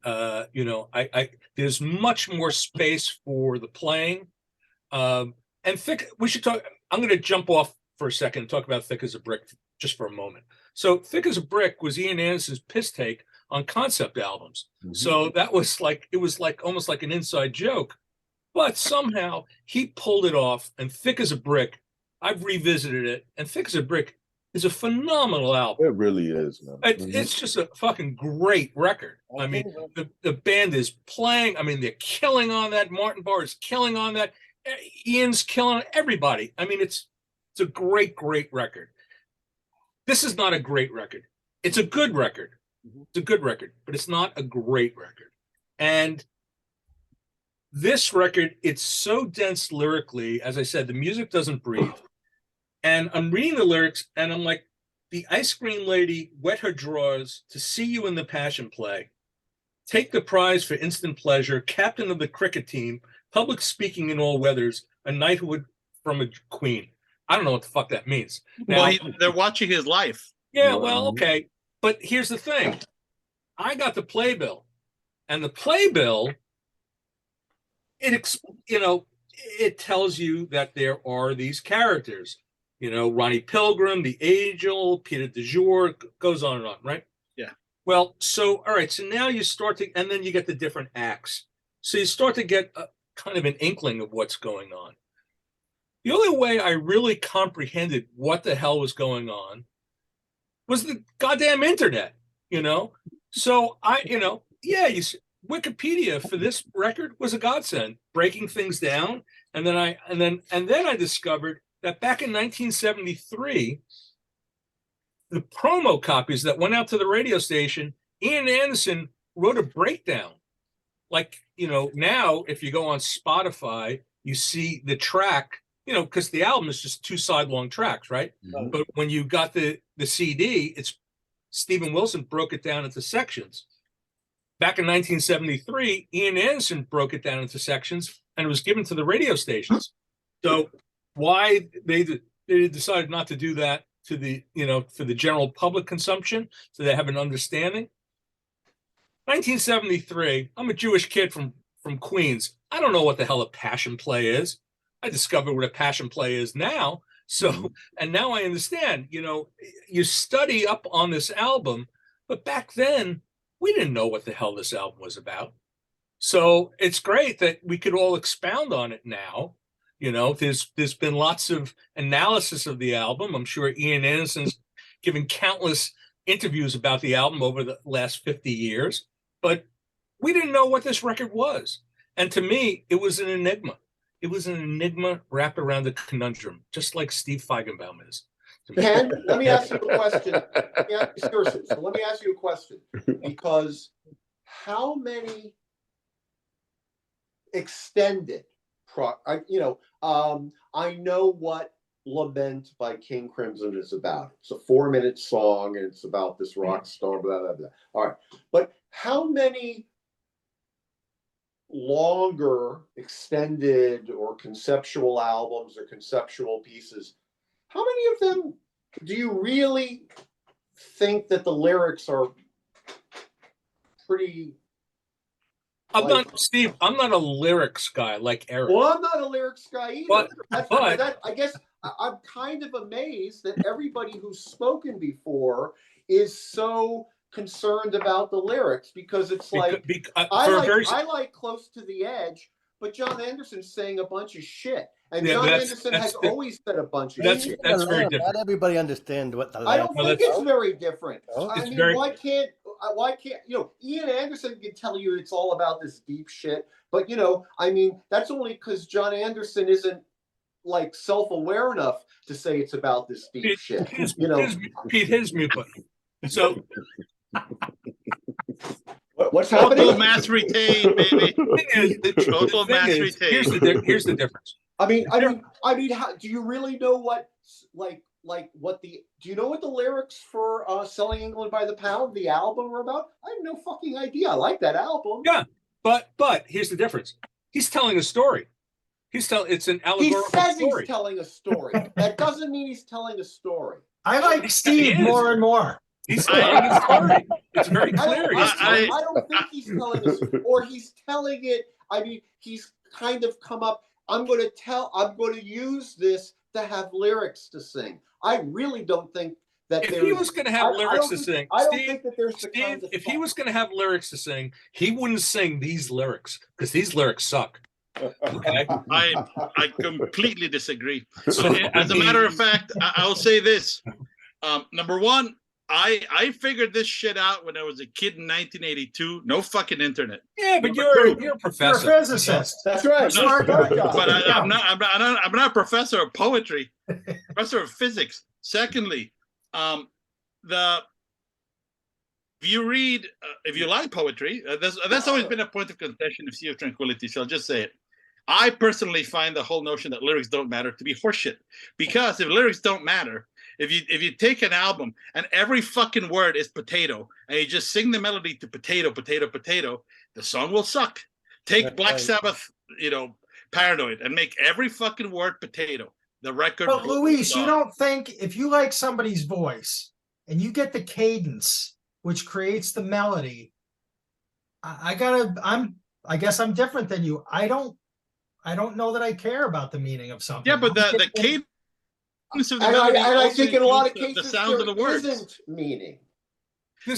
there's much more space for the playing. And Thick, we should talk, I'm going to jump off for a second and talk about Thick as a Brick just for a moment. So Thick as a Brick was Ian Anderson's piss take on concept albums. Mm-hmm. So that was almost like an inside joke. But somehow he pulled it off, and Thick as a Brick, I've revisited it, and Thick as a Brick is a phenomenal album. It really is, man. It's just a fucking great record. I mean, the band is playing. I mean, they're killing on that. Martin Barr is killing on that. Ian's killing everybody. I mean, it's a great, great record. This is not a great record. It's a good record. It's a good record, but it's not a great record. And this record, it's so dense lyrically. As I said, the music doesn't breathe. And I'm reading the lyrics, and I'm like, the ice cream lady wet her drawers to see you in the Passion Play. Take the prize for instant pleasure, captain of the cricket team, public speaking in all weathers, a knighthood from a queen. I don't know what the fuck that means. Now, they're watching his life. Yeah, well, okay. But here's the thing. I got the playbill, and the playbill, it tells you that there are these characters, Ronnie Pilgrim, the Angel, Peter de Jour, goes on and on, right? Yeah. Well, so, all right. So now you start to, and then you get the different acts. So you start to get a kind of an inkling of what's going on. The only way I really comprehended what the hell was going on was the goddamn internet, So Wikipedia for this record was a godsend, breaking things down. And then I discovered that back in 1973, the promo copies that went out to the radio station, Ian Anderson wrote a breakdown. Like, now if you go on Spotify, you see the track, because the album is just 2 sidelong tracks, right? Mm-hmm. But when you got the CD, it's Steven Wilson broke it down into sections. Back in 1973, Ian Anderson broke it down into sections and it was given to the radio stations. So why they decided not to do that to the, for the general public consumption, so they have an understanding. 1973, I'm a Jewish kid from Queens. I don't know what the hell a passion play is. I discovered what a passion play is now. So, and now I understand, you study up on this album, but back then we didn't know what the hell this album was about. So it's great that we could all expound on it now. There's been lots of analysis of the album. I'm sure Ian Anderson's given countless interviews about the album over the last 50 years, but we didn't know what this record was. And to me, it was an enigma. It was an enigma wrapped around a conundrum, just like Steve Feigenbaum is. Ken, let me ask you a question. Seriously, so let me ask you a question. Because how many extended I know what Lament by King Crimson is about. It's a 4-minute song and it's about this rock star, blah, blah, blah. All right. But how many longer extended or conceptual albums or conceptual pieces, how many of them do you really think that the lyrics are pretty... I'm not a lyrics guy like Eric. Well, I'm not a lyrics guy either. But I guess I'm kind of amazed that everybody who's spoken before is so concerned about the lyrics, because it's like I like Close to the Edge, but John Anderson's saying a bunch of shit, and John Anderson has always said a bunch of shit. That's very different. Not everybody understands what the. I don't think it's very different. Oh. I mean, why can't Ian Anderson can tell you it's all about this deep shit, but I mean, that's only because John Anderson isn't like self-aware enough to say it's about this deep shit. Pete, his mute button. So what's happening? Total mass retain, baby. Total mass retain. Here's the difference. I mean, how, do you really know what do you know what the lyrics for Selling England by the Pound, the album, are about? I have no fucking idea. I like that album. Yeah, but here's the difference. He's telling a story. It's an allegorical story. He says he's telling a story. That doesn't mean he's telling a story. I like Steve more and more. He's telling a story. It's very clear. I don't think he's telling us, or he's telling it. I mean, he's kind of come up. I'm going to use this to have lyrics to sing. I really don't think that if he was going to have lyrics to sing, I don't think that there's the kind of. If he was going to have lyrics to sing, he wouldn't sing these lyrics, because these lyrics suck. Okay? I completely disagree. So, as a matter of fact, I'll say this. Number one, I figured this shit out when I was a kid in 1982. No fucking internet. Yeah, but you're a professor. You're a physicist. That's right. But I'm not a professor of poetry. Professor of physics. Secondly, if you like poetry, that's always been a point of contention of Sea of Tranquility. So I'll just say it. I personally find the whole notion that lyrics don't matter to be horseshit, because if lyrics don't matter, if you take an album and every fucking word is potato and you just sing the melody to potato, potato, potato, the song will suck. Take Black Sabbath, Paranoid, and make every fucking word potato. The record. But Luis, you don't think if you like somebody's voice and you get the cadence, which creates the melody, I guess I'm different than you. I don't know that I care about the meaning of something. Yeah, but the cadence of the and melody I think in a lot of cases the sound of the words isn't meaning.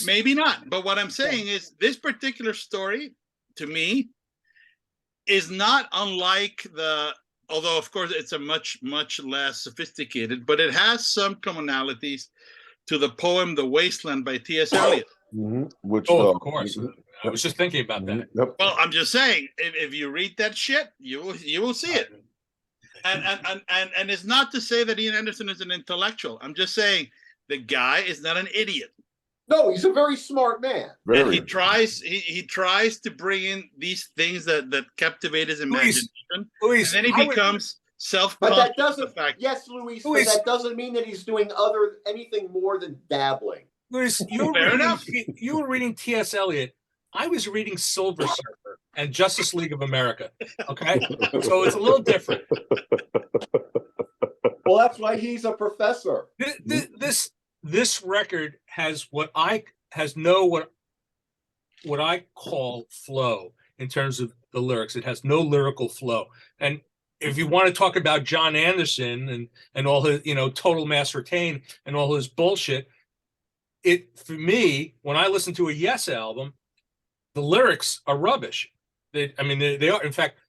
Maybe not, but what I'm saying is this particular story, to me, is not unlike although of course it's a much, much less sophisticated, but it has some commonalities to the poem "The Wasteland" by T.S. Eliot. Mm-hmm. Which, of course. I was just thinking about that. Yep. Well, I'm just saying, if you read that shit, you will see it. And it's not to say that Ian Anderson is an intellectual. I'm just saying the guy is not an idiot. No, he's a very smart man. And he tries to bring in these things that captivate his imagination. Luis, and then he becomes self-conscious. But that doesn't. Of the fact. Yes, Luis, but that doesn't mean that he's doing anything more than dabbling. Luis, you were reading T.S. Eliot I was reading Silver Surfer and Justice League of America. Okay, so it's a little different. Well, that's why he's a professor. This record has what I call flow in terms of the lyrics. It has no lyrical flow. And if you want to talk about John Anderson and all his, Total Mass Retain and all his bullshit, for me, when I listen to a Yes album, the lyrics are rubbish. They are. In fact,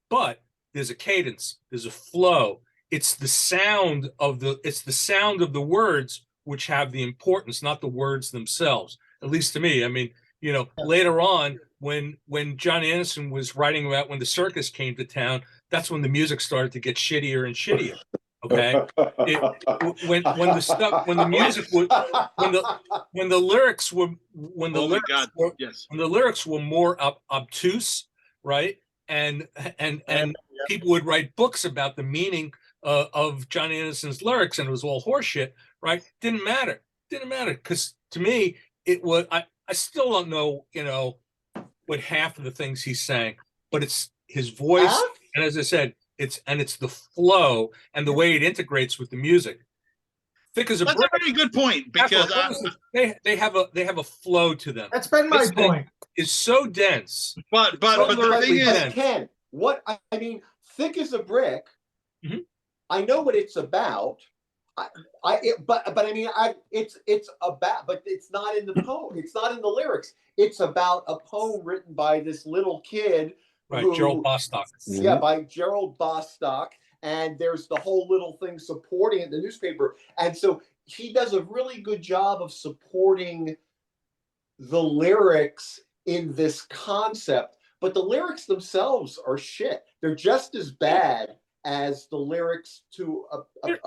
but there's a cadence, there's a flow. It's the sound of the words which have the importance, not the words themselves. At least to me. I mean, later on when John Anderson was writing about when the circus came to town, that's when the music started to get shittier and shittier. Okay, when the lyrics were more obtuse, right? And people would write books about the meaning of John Anderson's lyrics, and it was all horseshit, right? Didn't matter because to me it was. I still don't know, what half of the things he's saying, but it's his voice, and as I said, it's the flow and the way it integrates with the music. Thick as a brick. That's a very good point, because they have a flow to them. That's been my point. It's so dense. But the thing is, Ken, what I mean, Thick as a Brick. Mm-hmm. I know what it's about. It's about, but it's not in the poem. It's not in the lyrics. It's about a poem written by this little kid. Right, Gerald Bostock. Yeah, by Gerald Bostock. And there's the whole little thing supporting it in the newspaper. And so he does a really good job of supporting the lyrics in this concept. But the lyrics themselves are shit. They're just as bad as the lyrics to, I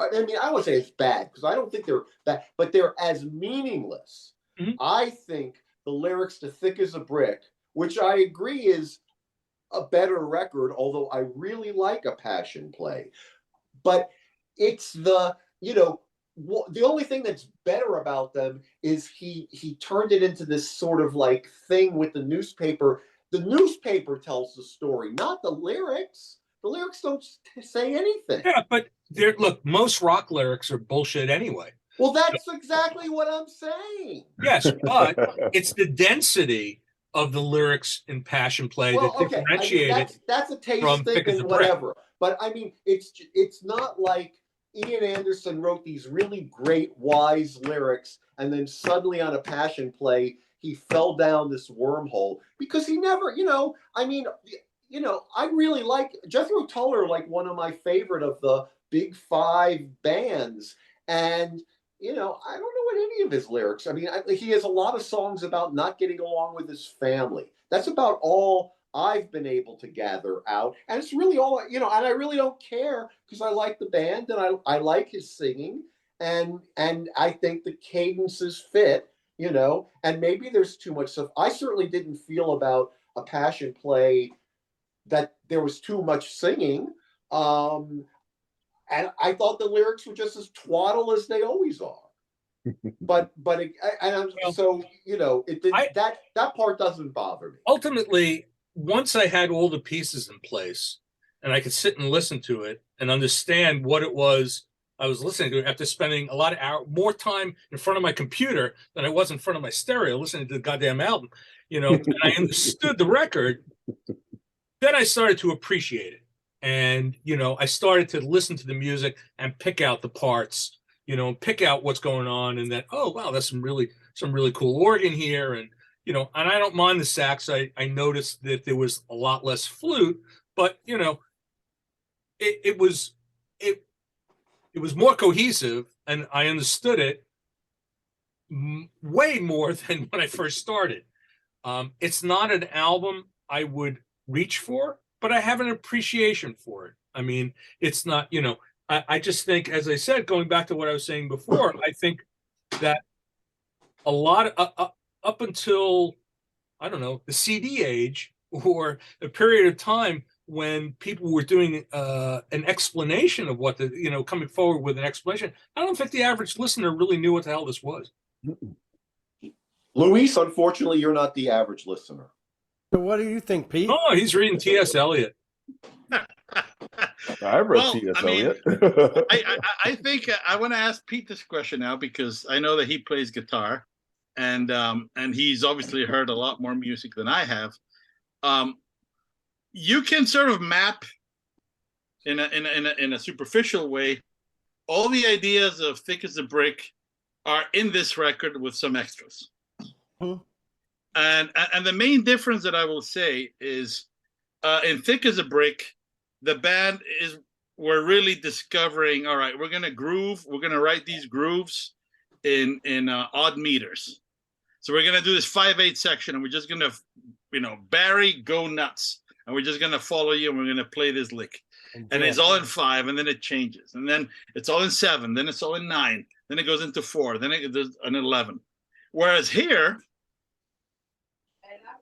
won't say it's bad, because I don't think they're bad, but they're as meaningless. Mm-hmm. I think the lyrics to Thick as a Brick, which I agree is a better record, although I really like A Passion Play, but it's the only thing that's better about them is he turned it into this sort of like thing with the newspaper. The newspaper tells the story, not the lyrics. The lyrics don't say anything. Yeah, but look, most rock lyrics are bullshit anyway. Well, that's exactly what I'm saying. Yes, but it's the density of the lyrics in Passion Play that differentiate it. That's a taste thing and whatever. But I mean, it's not like Ian Anderson wrote these really great, wise lyrics, and then suddenly on A Passion Play, he fell down this wormhole because he never, I really like Jethro Tull are like one of my favorite of the big five bands. And, I don't know what any of his lyrics. I mean, he has a lot of songs about not getting along with his family. That's about all I've been able to gather out. And it's really all, and I really don't care because I like the band and I like his singing. And I think the cadences fit, and maybe there's too much stuff. I certainly didn't feel about A Passion Play that there was too much singing. And I thought the lyrics were just as twaddle as they always are. That part doesn't bother me. Ultimately, once I had all the pieces in place and I could sit and listen to it and understand what it was I was listening to, after spending a lot of more time in front of my computer than I was in front of my stereo listening to the goddamn album, and I understood the record, then I started to appreciate it. And, I started to listen to the music and pick out the parts, and pick out what's going on. And then, oh, wow, that's some really cool organ here. And, and I don't mind the sax. I noticed that there was a lot less flute, but, it was more cohesive, and I understood it way more than when I first started. It's not an album I would reach for, but I have an appreciation for it. I mean, it's not, I just think, as I said, going back to what I was saying before, I think that a lot of, up until, I don't know, the CD age, or a period of time when people were doing an explanation of what coming forward with an explanation, I don't think the average listener really knew what the hell this was. Luis, unfortunately, you're not the average listener. So what do you think, Pete? Oh, he's reading T.S. Eliot. I read Well, T.S. I mean, Eliot. I think I want to ask Pete this question now because I know that he plays guitar, and he's obviously heard a lot more music than I have. You can sort of map in a superficial way all the ideas of Thick as a Brick are in this record with some extras. And the main difference that I will say is in Thick as a Brick, the band we're really discovering, all right, we're gonna groove, we're gonna write these grooves in odd meters. So we're gonna do this 5/8 section, and we're just gonna, Barry, go nuts, and we're just gonna follow you, and we're gonna play this lick, and it's all in 5, and then it changes, and then it's all in 7, then it's all in 9, then it goes into 4, then there's an 11. Whereas here,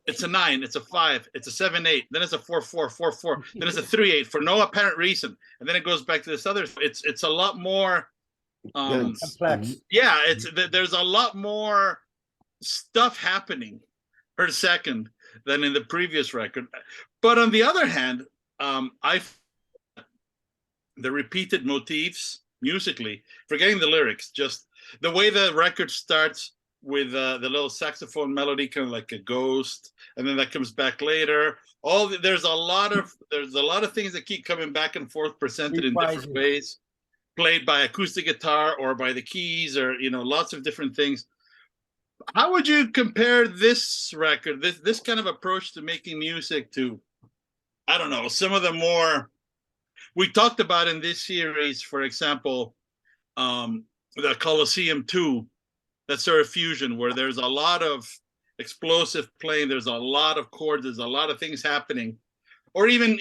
it's a 9, it's a 5, it's a 7/8, then it's a 4/4, 4/4, then it's a 3/8 for no apparent reason, and then it goes back to this other. It's a lot more Complex. yeah. There's a lot more stuff happening per second than in the previous record. But on the other hand, the repeated motifs musically, forgetting the lyrics, just the way the record starts with the little saxophone melody, kind of like a ghost, and then that comes back later. There's a lot of things that keep coming back and forth, presented in different ways, played by acoustic guitar or by the keys, or lots of different things. How would you compare this record, this kind of approach to making music, to, I don't know, some of the more we talked about in this series, for example, the Colosseum 2, that sort of fusion where there's a lot of explosive playing, there's a lot of chords, there's a lot of things happening, or even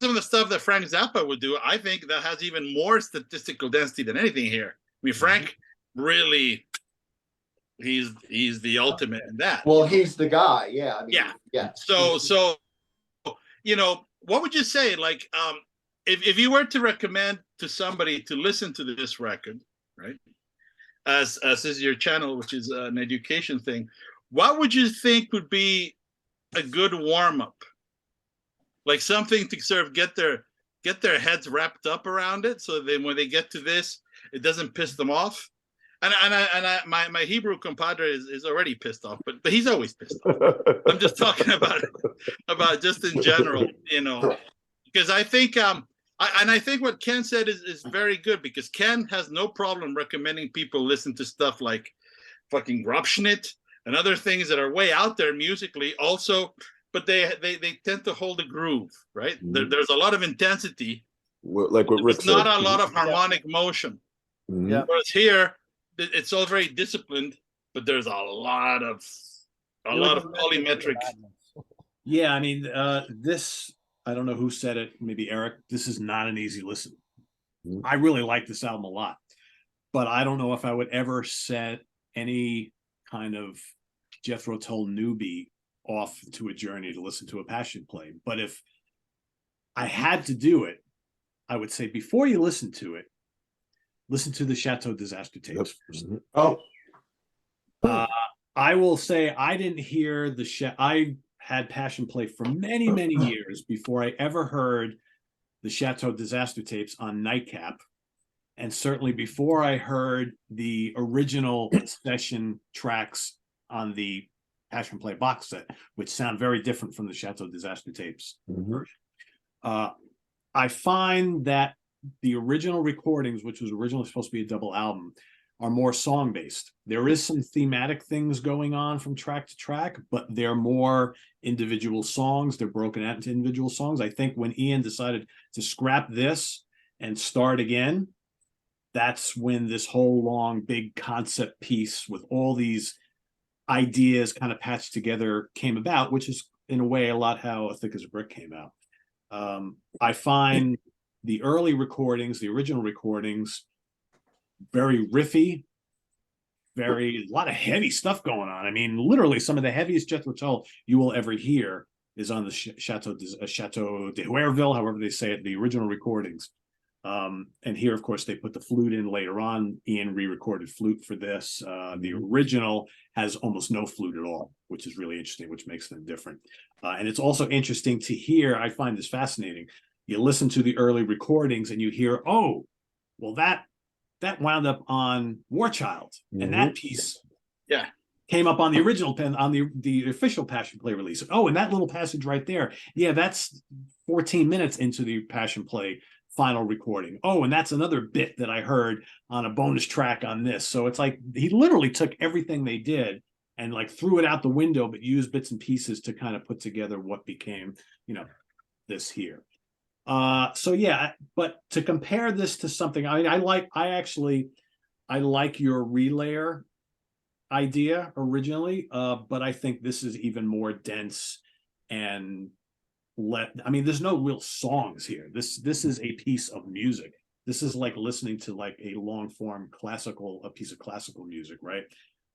some of the stuff that Frank Zappa would do. I think that has even more statistical density than anything here. I mean, Frank really, he's the ultimate in that. Well, he's the guy. Yeah. I mean, yeah. So what would you say? Like, if you were to recommend to somebody to listen to this record, right? As is your channel, which is an education thing, what would you think would be a good warm-up? Like something to sort of get their heads wrapped up around it, so then when they get to this, it doesn't piss them off. And my Hebrew compadre is already pissed off, but he's always pissed off. I'm just talking about just in general, because I think I think what Ken said is very good, because Ken has no problem recommending people listen to stuff like fucking Grobschnitt and other things that are way out there musically also, but they tend to hold a groove, right? There's a lot of intensity, like what Rick there's said. not a lot of harmonic motion. Yeah. Whereas here, it's all very disciplined, but there's a lot of polymetric. Yeah, I mean, this, I don't know who said it, maybe Eric, this is not an easy listen. I really like this album a lot, but I don't know if I would ever set any kind of Jethro Tull newbie off to a journey to listen to a Passion play. But if I had to do it, I would say before you listen to it, listen to the Chateau Disaster tapes. Oh, I will say I didn't hear I had Passion play for many, many years before I ever heard the Chateau Disaster tapes on Nightcap. And certainly before I heard the original session tracks on the Passion play box set, which sound very different from the Chateau Disaster tapes version. I find that the original recordings, which was originally supposed to be a double album, are more song-based. There is some thematic things going on from track to track, but they're more individual songs. They're broken out into individual songs. I think when Ian decided to scrap this and start again, that's when this whole long, big concept piece with all these ideas kind of patched together came about, which is, in a way, a lot how Thick as a Brick came out. I find the early recordings, the original recordings, very riffy, a lot of heavy stuff going on. I mean, literally some of the heaviest Jethro Tull you will ever hear is on the Chateau de Huerville, however they say it, the original recordings. And here, of course, they put the flute in later on. Ian re-recorded flute for this. The original has almost no flute at all, which is really interesting, which makes them different. And it's also interesting to hear, I find this fascinating. You listen to the early recordings and you hear, oh, well, that wound up on War Child. And that piece came up on the original on the official Passion Play release. Oh, and that little passage right there. Yeah, that's 14 minutes into the Passion Play final recording. Oh, and that's another bit that I heard on a bonus track on this. So it's like he literally took everything they did and like threw it out the window, but used bits and pieces to kind of put together what became, this here. So yeah, but to compare this to something, I mean, I like your relayer idea originally, but I think this is even more dense and there's no real songs here. This is a piece of music. This is like listening to like a long form a piece of classical music, right?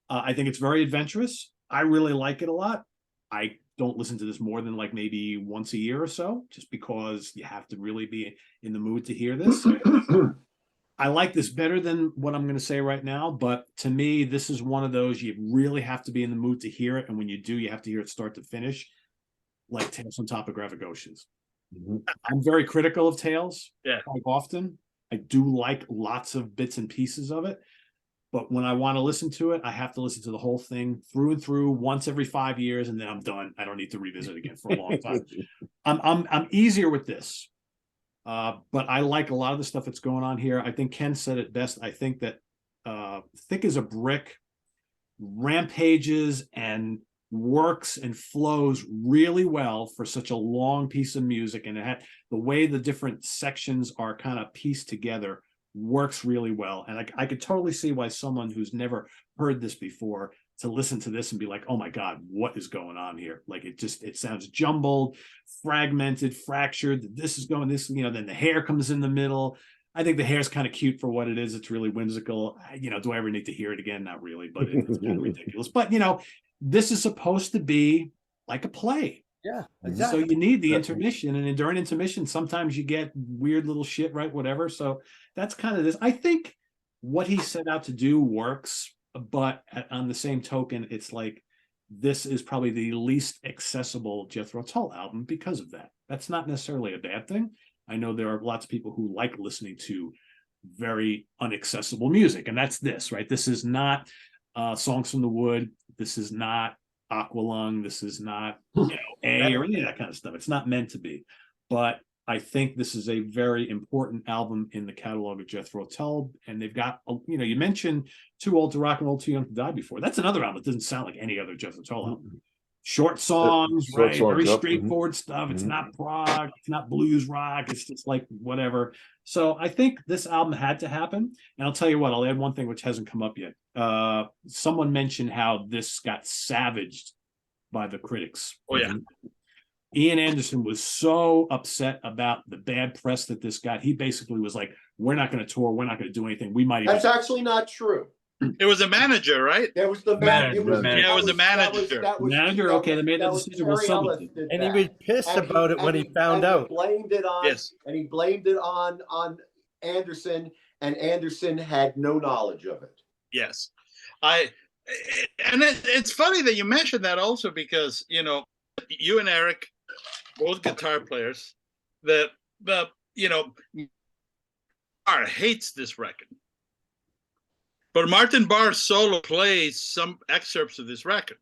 I think it's very adventurous. I really like it a lot. I don't listen to this more than like maybe once a year or so, just because you have to really be in the mood to hear this. I like this better than what I'm going to say right now, but to me, this is one of those you really have to be in the mood to hear it. And when you do, you have to hear it start to finish, like Tales from Topographic Oceans. I'm very critical of Tales quite often. I do like lots of bits and pieces of it, but when I want to listen to it, I have to listen to the whole thing through and through once every 5 years, and then I'm done. I don't need to revisit it again for a long time. I'm easier with this, but I like a lot of the stuff that's going on here. I think Ken said it best. I think that Thick as a Brick rampages and works and flows really well for such a long piece of music, and it had the way the different sections are kind of pieced together works really well. And I could totally see why someone who's never heard this before to listen to this and be like, oh my God, what is going on here? Like it sounds jumbled, fragmented, fractured. This is going this, then the hair comes in the middle. I think the hair is kind of cute for what it is. It's really whimsical. Do I ever need to hear it again? Not really, but it's kind of ridiculous. But this is supposed to be like a play. Yeah, exactly. So you need the intermission, and during intermission, sometimes you get weird little shit, right? Whatever. So that's kind of this. I think what he set out to do works, but on the same token, it's like this is probably the least accessible Jethro Tull album because of that. That's not necessarily a bad thing. I know there are lots of people who like listening to very inaccessible music, and that's this, right? This is not Songs from the Wood. This is not Aqualung. This is not A or any of that kind of stuff. It's not meant to be. But I think this is a very important album in the catalog of Jethro Tull. And they've got, you mentioned Too Old to Rock and Roll, Too Young to Die before. That's another album that doesn't sound like any other Jethro Tull album. Short songs, right? Very straightforward stuff. It's not prog, it's not blues rock. It's just like whatever. So I think this album had to happen. And I'll tell you what, I'll add one thing which hasn't come up yet. Someone mentioned how this got savaged by the critics. Oh yeah. Ian Anderson was so upset about the bad press that this got. He basically was like, we're not going to tour. We're not going to do anything. We might even. That's actually not true. It was a manager, right? There was the manager. It was the manager. Manager, okay, they made that decision. Well, someone did. And he was pissed about it when he found out. He blamed it on, and he blamed it on Anderson, and Anderson had no knowledge of it. Yes, it's funny that you mentioned that also, because you and Eric, both guitar players, Barr hates this record. But Martin Barr solo plays some excerpts of this record,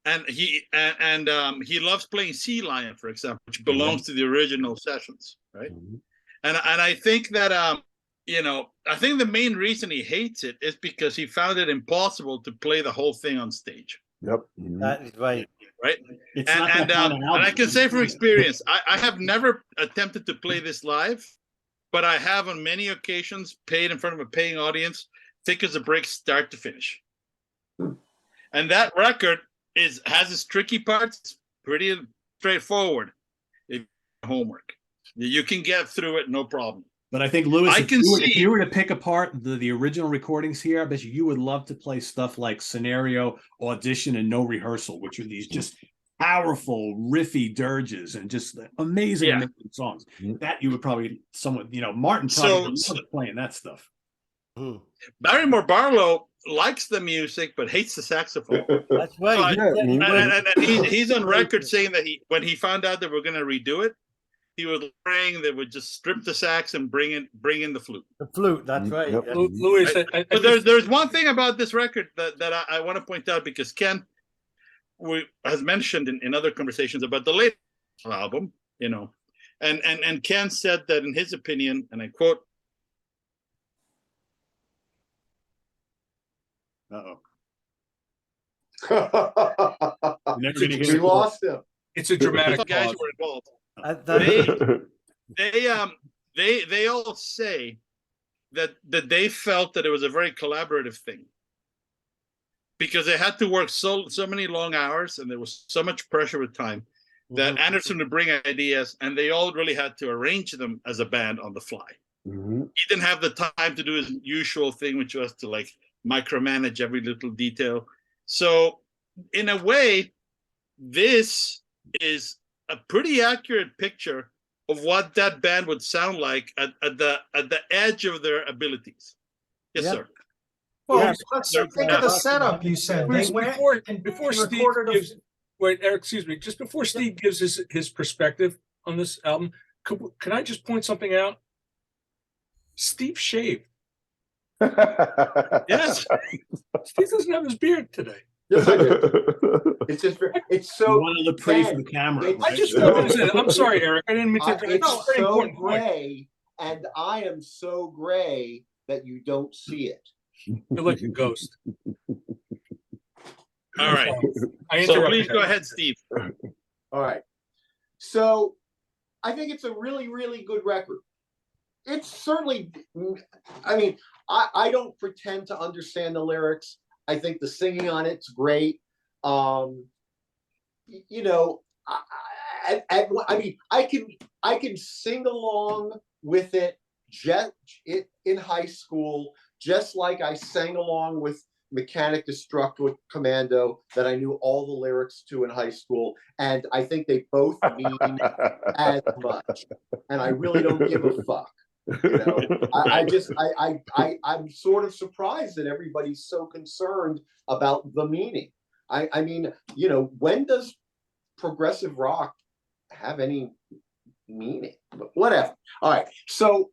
and he loves playing Sea Lion, for example, which belongs to the original sessions, right? And I think that I think the main reason he hates it is because he found it impossible to play the whole thing on stage. Yep, that is right. Right, and I can say from experience, I have never attempted to play this live, but I have on many occasions played in front of a paying audience. Thick as a Brick, start to finish, and that record has its tricky parts. Pretty straightforward. If homework, you can get through it, no problem. But I think, Louis, if you were to pick apart the original recordings here, I bet you would love to play stuff like Scenario, Audition, and No Rehearsal, which are these just powerful riffy dirges and just amazing, Yeah. amazing songs. Mhm. That you would probably Martin probably loved playing that stuff. Barrymore Barlow likes the music but hates the saxophone. That's right. He's on record saying that when he found out that we're going to redo it, he was praying they would just strip the sax and bring in the flute. The flute, that's right. Yep. Yeah. Louis, But there's one thing about this record that I want to point out, because Ken has mentioned in other conversations about the latest album, and Ken said that in his opinion, and I quote, We lost him. it's a dramatic guys pause. who were involved. That- They all say that they felt that it was a very collaborative thing, because they had to work so many long hours and there was so much pressure with time that Anderson would bring ideas and they all really had to arrange them as a band on the fly. Mhm. He didn't have the time to do his usual thing, which was to like micromanage every little detail. So in a way, this is a pretty accurate picture of what that band would sound like at the edge of their abilities. Yes, Yeah. sir. Well, Yeah. let's think of the setup you said. They went and Before Steve recorded a- gives, wait, Eric, excuse me, just before Steve gives his perspective on this album, can I just point something out? Steve shaved. Yes. Steve doesn't have his beard today. Yes, I do. It's just it's You so want to look pretty for the Ben, camera. it's- I just noticed it. I'm sorry, Eric. I didn't mean to. it's No, very so important point. gray, and I am so gray that you don't see it. You're like a ghost. All right. I So interrupted. please go ahead, Steve. All right. So I think it's a really, really good record. It's certainly, I mean, I don't pretend to understand the lyrics. I think the singing on it's great. You know, I mean, I can sing along with it just in high school, just like I sang along with Mechanic Destructo Commando that I knew all the lyrics to in high school, and I think they both mean as much. And I really don't give a fuck. You know, I'm sort of surprised that everybody's so concerned about the meaning. I mean, you know, when does progressive rock have any meaning? But whatever. All right. So,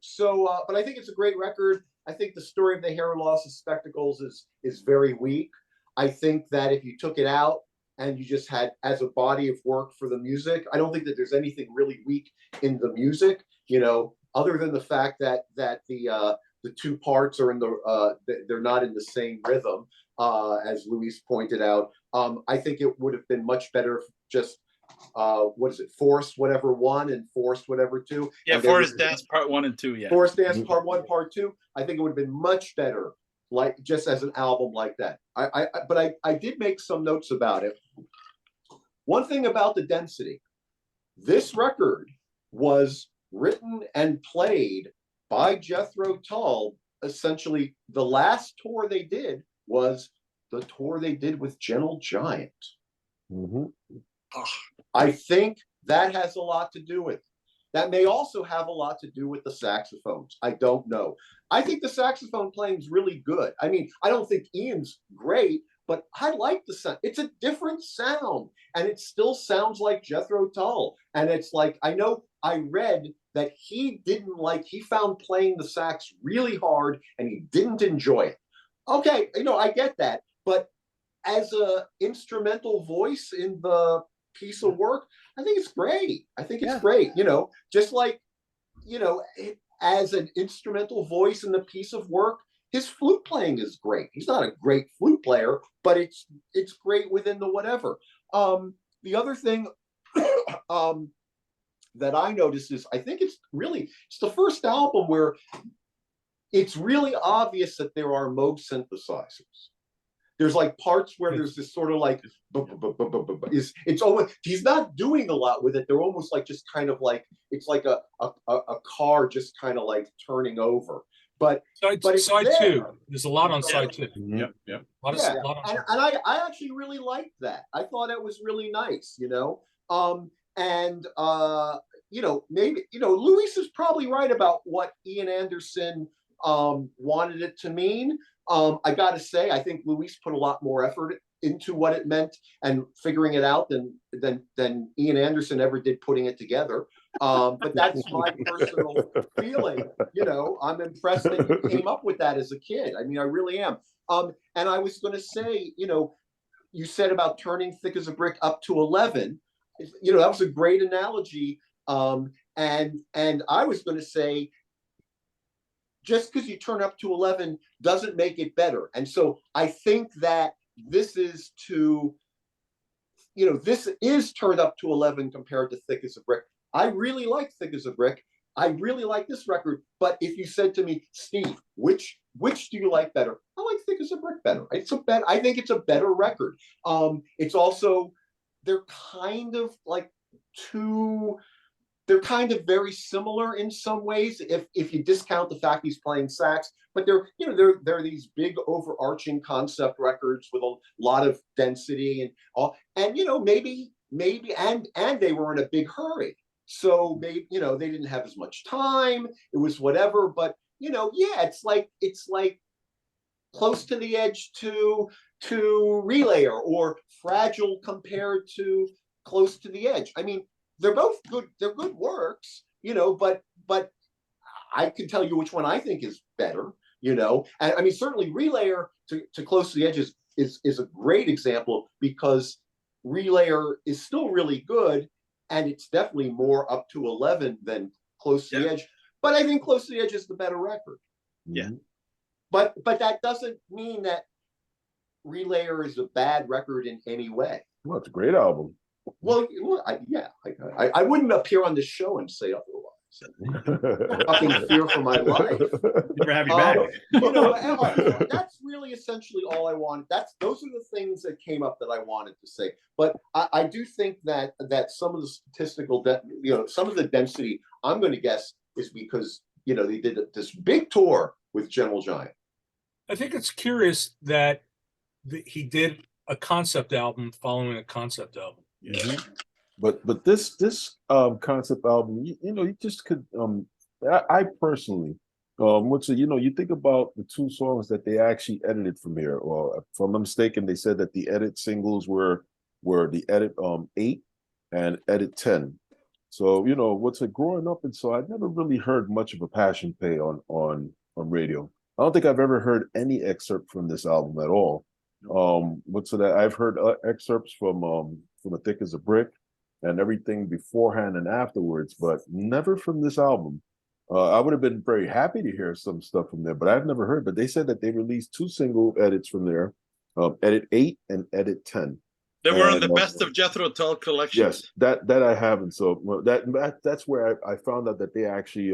but I think it's a great record. I think the story of the hair loss of spectacles is very weak. I think that if you took it out and you just had as a body of work for the music, I don't think that there's anything really weak in the music, you know, other than the fact that the two parts are in they're not in the same rhythm, as Luis pointed out. I think it would have been much better if just what is it, Force whatever 1 and Force whatever 2. Yeah, Forest Dance Part 1 and 2. Yeah, Forest Dance Part 1, Part 2. I think it would have been much better, like just as an album like that. But I did make some notes about it. One thing about the density, this record was written and played by Jethro Tull. Essentially, the last tour they did was the tour they did with Gentle Giant. Mhm. I think that has a lot to do with it. That may also have a lot to do with the saxophones. I don't know. I think the saxophone playing is really good. I mean, I don't think Ian's great, but I like the sound. It's a different sound, and it still sounds like Jethro Tull. And it's like, I know I read that he found playing the sax really hard, and he didn't enjoy it. Okay, you know, I get that. But as a instrumental voice in the piece of work, I think it's great. I think it's great. You know, just like, you know, as an instrumental voice in the piece of work, his flute playing is great. He's not a great flute player, but it's great within the whatever. The other thing that I noticed is I think it's the first album where it's really obvious that there are Moog synthesizers. There's like parts where there's this sort of like, it's almost, he's not doing a lot with it. They're almost like just kind of like, it's like a car just kind of like turning over. but it's side there. two. There's a lot on side two. Yep. A lot Yeah, of, lot on and I actually really liked that. I thought it was really nice, you know. And you know, maybe, you know, Luis is probably right about what Ian Anderson wanted it to mean. I got to say, I think Luis put a lot more effort into what it meant and figuring it out than Ian Anderson ever did putting it together. But that's my personal feeling. You know, I'm impressed that you came up with that as a kid. I mean, I really am. And I was going to say, you know, you said about turning thick as a brick up to 11. You know, that was a great analogy. And I was going to say, just because you turn up to 11 doesn't make it better. And so I think that this is this is turned up to 11 compared to Thick as a Brick. I really like Thick as a Brick. I really like this record. But if you said to me, Steve, which do you like better? I like Thick as a Brick better. I think it's a better record. It's also, they're kind of like they're kind of very similar in some ways if you discount the fact he's playing sax, but they're these big overarching concept records with a lot of density and all, and maybe and they were in a big hurry, so maybe they didn't have as much time, it was whatever, but it's like Close to the Edge to Relayer, or Fragile compared to Close to the Edge. I mean, they're both good. They're good works, but I can tell you which one I think is better, and I mean, certainly Relayer to Close to the Edge is a great example, because Relayer is still really good, and it's definitely more up to 11 than Close to the Edge. But I think Close to the Edge is the better record. Yeah. But that doesn't mean that Relayer is a bad record in any way. Well, it's a great album. Well, I wouldn't appear on this show and say otherwise. Fucking fear for my life. Never have you back. That's really essentially all I want. Those are the things that came up that I wanted to say. But I do think that some of the statistical, some of the density, I'm going to guess, is because they did this big tour with Gentle Giant. I think it's curious that he did a concept album following a concept album. Yeah. But this concept album, you just could I personally would say, you think about the two songs that they actually edited from here, or if I'm not mistaken, they said that the edit singles were the edit 8 and edit 10. So what's it, growing up, and so I'd never really heard much of a Passion Play on radio. I don't think I've ever heard any excerpt from this album at all. What's that? I've heard excerpts from A Thick as a Brick and everything beforehand and afterwards, but never from this album. I would have been very happy to hear some stuff from there, but I've never heard. But they said that they released 2 single edits from there, edit 8 and edit 10. They were in the Best of Jethro Tull collection. Yes, that I haven't. So that's where I found out that they actually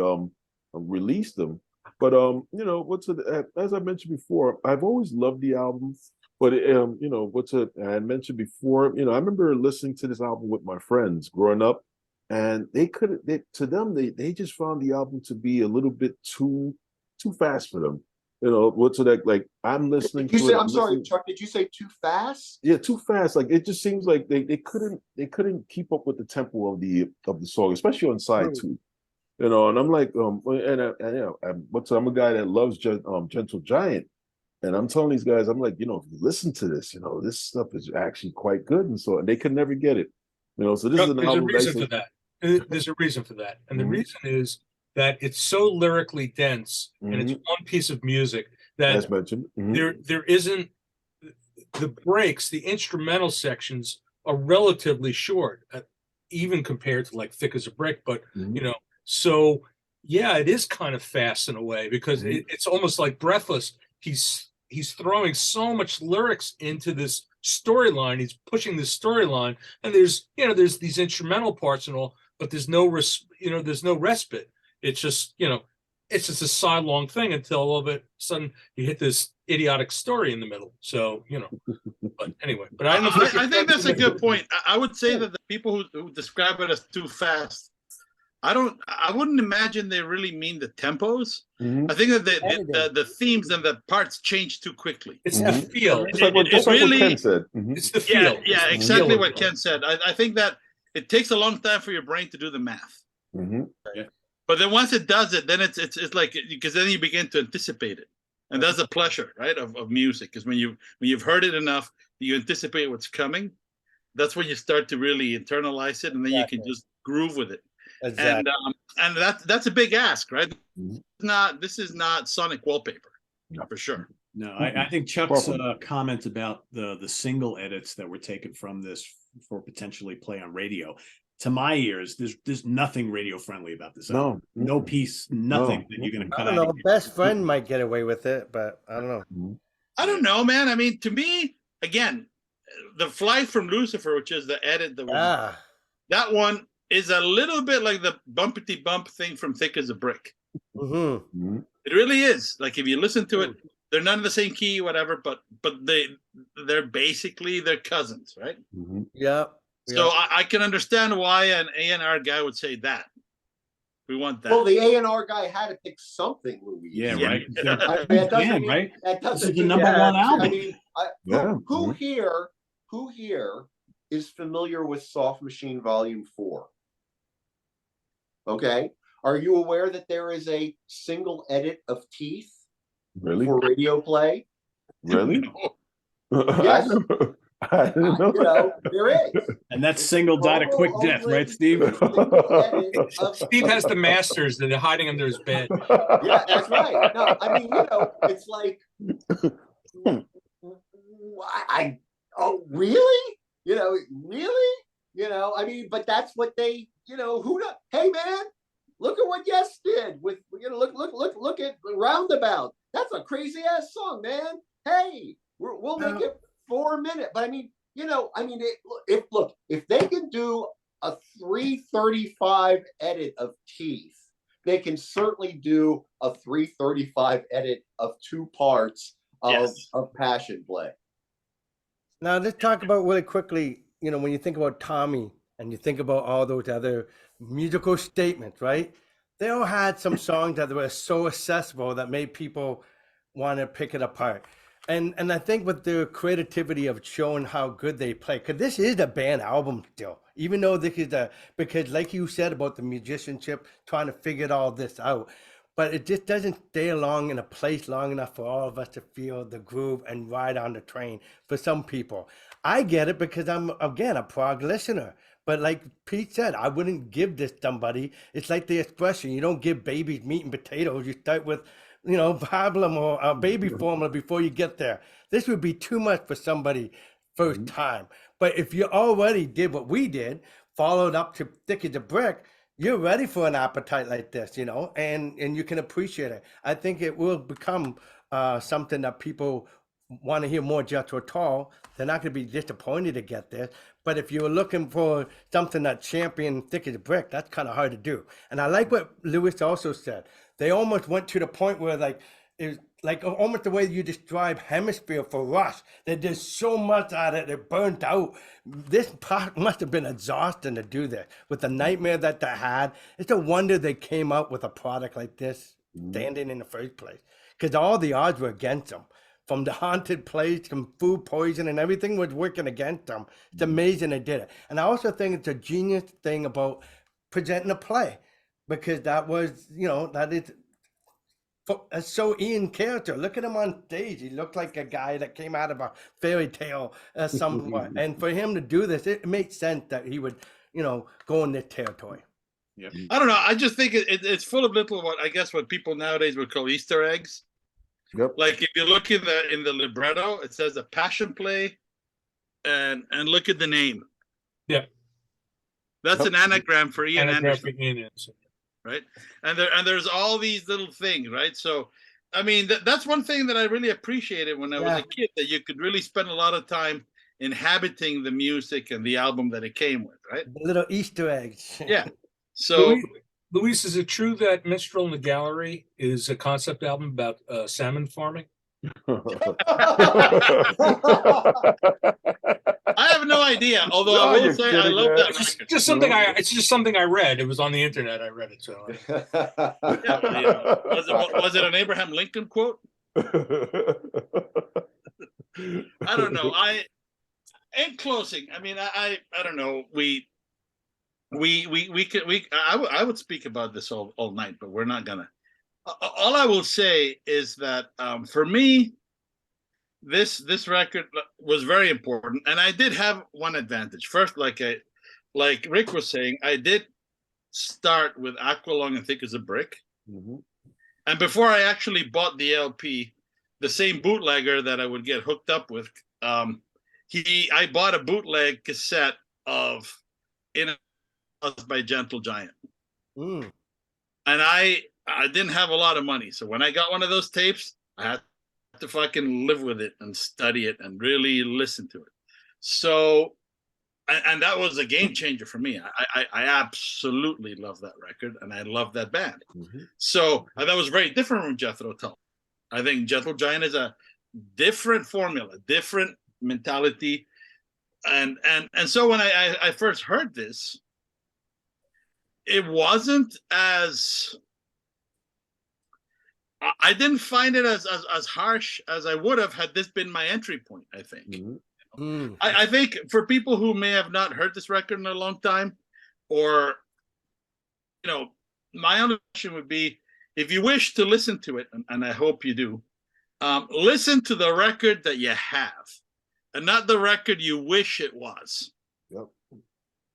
released them. But as I mentioned before, I've always loved the album. But I mentioned before, I remember listening to this album with my friends growing up, and they just found the album to be a little bit too fast for them. Like I'm listening to it. I'm sorry, Chuck, did you say too fast? Yeah, too fast. Like it just seems like they couldn't keep up with the tempo of the song, especially on side 2. And I'm like, I'm a guy that loves Gentle Giant. And I'm telling these guys, I'm like, if you listen to this, this stuff is actually quite good. And so they could never get it. So this is an album. There's a reason for that. There's a reason for that. And the reason is that it's so lyrically dense, and it's one piece of music that, as mentioned, there isn't the breaks, the instrumental sections are relatively short, even compared to like Thick as a Brick. But so yeah, it is kind of fast in a way, because it's almost like Breathless. He's throwing so much lyrics into this storyline. He's pushing this storyline, and there's these instrumental parts and all, but there's no respite. It's just it's just a sidelong thing until all of a sudden you hit this idiotic story in the middle. So but anyway, but I don't know. I think that's a good point. I would say that the people who describe it as too fast, I wouldn't imagine they really mean the tempos. Mhm. I think that Editing. the themes and the parts change too quickly. It's Mhm. the feel. Just like what, It just like what really- Ken said. Mhm. It's the Yeah, feel. yeah, It's the exactly feel what of it. Ken said. I think that it takes a long time for your brain to do the math. Mhm. But then once it does it, then it's like, because then you begin to anticipate it, and that's the pleasure, right, of music. Is when you've heard it enough, you anticipate what's coming. That's when you start to really internalize it, and then you can just groove with it. Exactly. And that's a big ask, right? Mhm. This is not sonic wallpaper, No. for sure. No, I think Chuck's Problem. comment about the single edits that were taken from this for potentially play on radio, to my ears, there's nothing radio friendly about this. No. No piece, nothing No. that you're gonna I cut don't out. know. Best friend might get away with it, but I don't know. Mhm. I don't know, man. I mean, to me, again, the Flight from Lucifer, which is the edit that was that one is a little bit like the bumpity bump thing from Thick as a Brick. Mm-hmm. Mhm. It really is. Like, if you listen to it, they're not in the same key, whatever, but they're basically their cousins, right? Mhm. Yeah. So I can understand why an A&R guy would say that. We want that. Well, the A&R guy had to pick something, Louis. Yeah, Yeah. right. I mean, that doesn't Yeah, mean, right. that This doesn't is the mean- number one album. I mean, Yeah. who Mhm. here is familiar with Soft Machine Volume 4? Okay. Are you aware that there is a single edit of Teeth Really? for radio play? Really? Yes. I didn't know You know, that. there is. And that single died a quick death, right, Steve? Single edit of Steve has the masters that are hiding under his bed. Yeah, that's right. No, I mean, it's like, oh, really? Really? I mean, but that's what they, hey, man, look at what Yes did with, look at Roundabout. That's a crazy ass song, man. Hey, we'll make it 4 minutes. But I mean, if they can do a 3:35 edit of Teeth, they can certainly do a 3:35 edit of 2 parts of Passion Play. Now let's talk about really quickly, when you think about Tommy and you think about all those other musical statements, right? They all had some songs that were so accessible that made people want to pick it apart. And I think with their creativity of showing how good they play, because this is a band album still, even though this is because like you said about the musicianship, trying to figure all this out, but it just doesn't stay along in a place long enough for all of us to feel the groove and ride on the train for some people. I get it because I'm, again, a prog listener. But like Pete said, I wouldn't give this somebody. It's like the expression, you don't give babies meat and potatoes. You start with, problem or baby formula before you get there. This would be too much for somebody first time. But if you already did what we did, followed up to Thick as a Brick, you're ready for an appetite like this, and you can appreciate it. I think it will become something that people want to hear more Jethro Tull. They're not going to be disappointed to get this. But if you're looking for something that champion Thick as a Brick, that's kind of hard to do. And I like what Lewis also said. They almost went to the point where it was like almost the way you describe Hemisphere for Rush. That there's so much out of it burnt out. This must have been exhausting to do this with the nightmare that they had. It's a wonder they came out with a product like this standing in the first place, because all the odds were against them. From the haunted place, from food poison, and everything was working against them. It's amazing they did it. And I also think it's a genius thing about presenting a play, because that was, that is so Ian character. Look at him on stage. He looked like a guy that came out of a fairy tale somewhat. And for him to do this, it makes sense that he would, go in this territory. Yeah. I don't know. I just think it's full of little, what people nowadays would call Easter eggs. Yep. Like, if you look in the libretto, it says a passion play, and look at the name. Yeah. That's an anagram for Ian Anderson, Ian Anderson. right? And there's all these little things, right? So, I mean, that's one thing that I really appreciated when I was a kid, that you could really spend a lot of time inhabiting the music and the album that it came with, right? The little Easter eggs. Yeah. So, Luis, is it true that Minstrel in the Gallery is a concept album about salmon farming? I have no idea. Although I No, will you're say I kidding, love man. that It's record. just something it's just something I read. It was on the internet. I read it. So Yeah, well, you know, was it an Abraham Lincoln quote? I don't know. In closing, I mean, I don't know. I would speak about this all night, but we're not gonna. All I will say is that for me, this record was very important, and I did have one advantage. First, like Rick was saying, I did start with Aqualung and Thick as a Brick, and before I actually bought the LP, the same bootlegger that I would get hooked up with, I bought a bootleg cassette of In by Gentle Giant, and I didn't have a lot of money, so when I got one of those tapes, I had to fucking live with it and study it and really listen to it. So, and that was a game changer for me. I absolutely love that record, and I love that band. So that was very different from Jethro Tull. I think Gentle Giant is a different formula, different mentality, and so when I first heard this, it wasn't as, I didn't find it as harsh as I would have had this been my entry point, I think. I think for people who may have not heard this record in a long time, or, you know, my only question would be, if you wish to listen to it, and I hope you do, listen to the record that you have, and not the record you wish it was. Yep.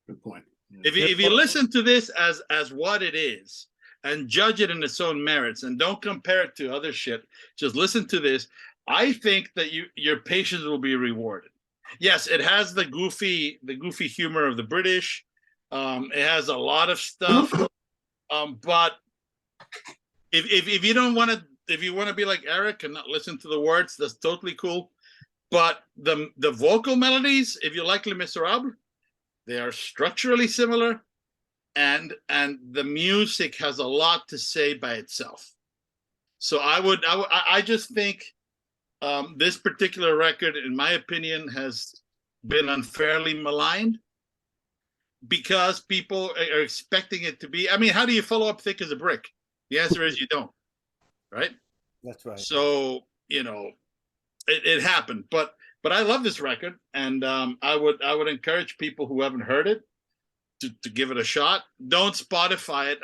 Good point. If you listen to this as what it is, and judge it in its own merits, and don't compare it to other shit, just listen to this, I think that your patience will be rewarded. Yes, it has the goofy humor of the British. It has a lot of stuff. But if you don't want to, if you want to be like Eric and not listen to the words, that's totally cool. But the vocal melodies, if you like Les Miserables, they are structurally similar, and the music has a lot to say by itself. So I just think this particular record, in my opinion, has been unfairly maligned because people are expecting it to be. I mean, how do you follow up Thick as a Brick? The answer is you don't, right? That's right. So, you know, it happened, but I love this record, and I would encourage people who haven't heard it to give it a shot. Don't Spotify it.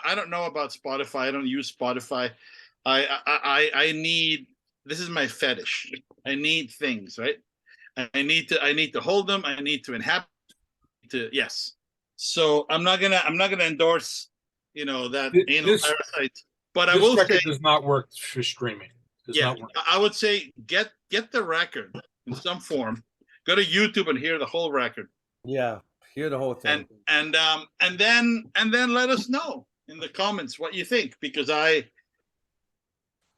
I don't know about Spotify. I don't use Spotify. I need, this is my fetish. I need things, right? I need to hold them. I need to inhabit. Yes. So I'm not gonna endorse, you know, that anal parasite. But I will say, does not work for streaming. I would say get the record in some form. Go to YouTube and hear the whole record. Yeah, hear the whole thing. And then let us know in the comments what you think, because look at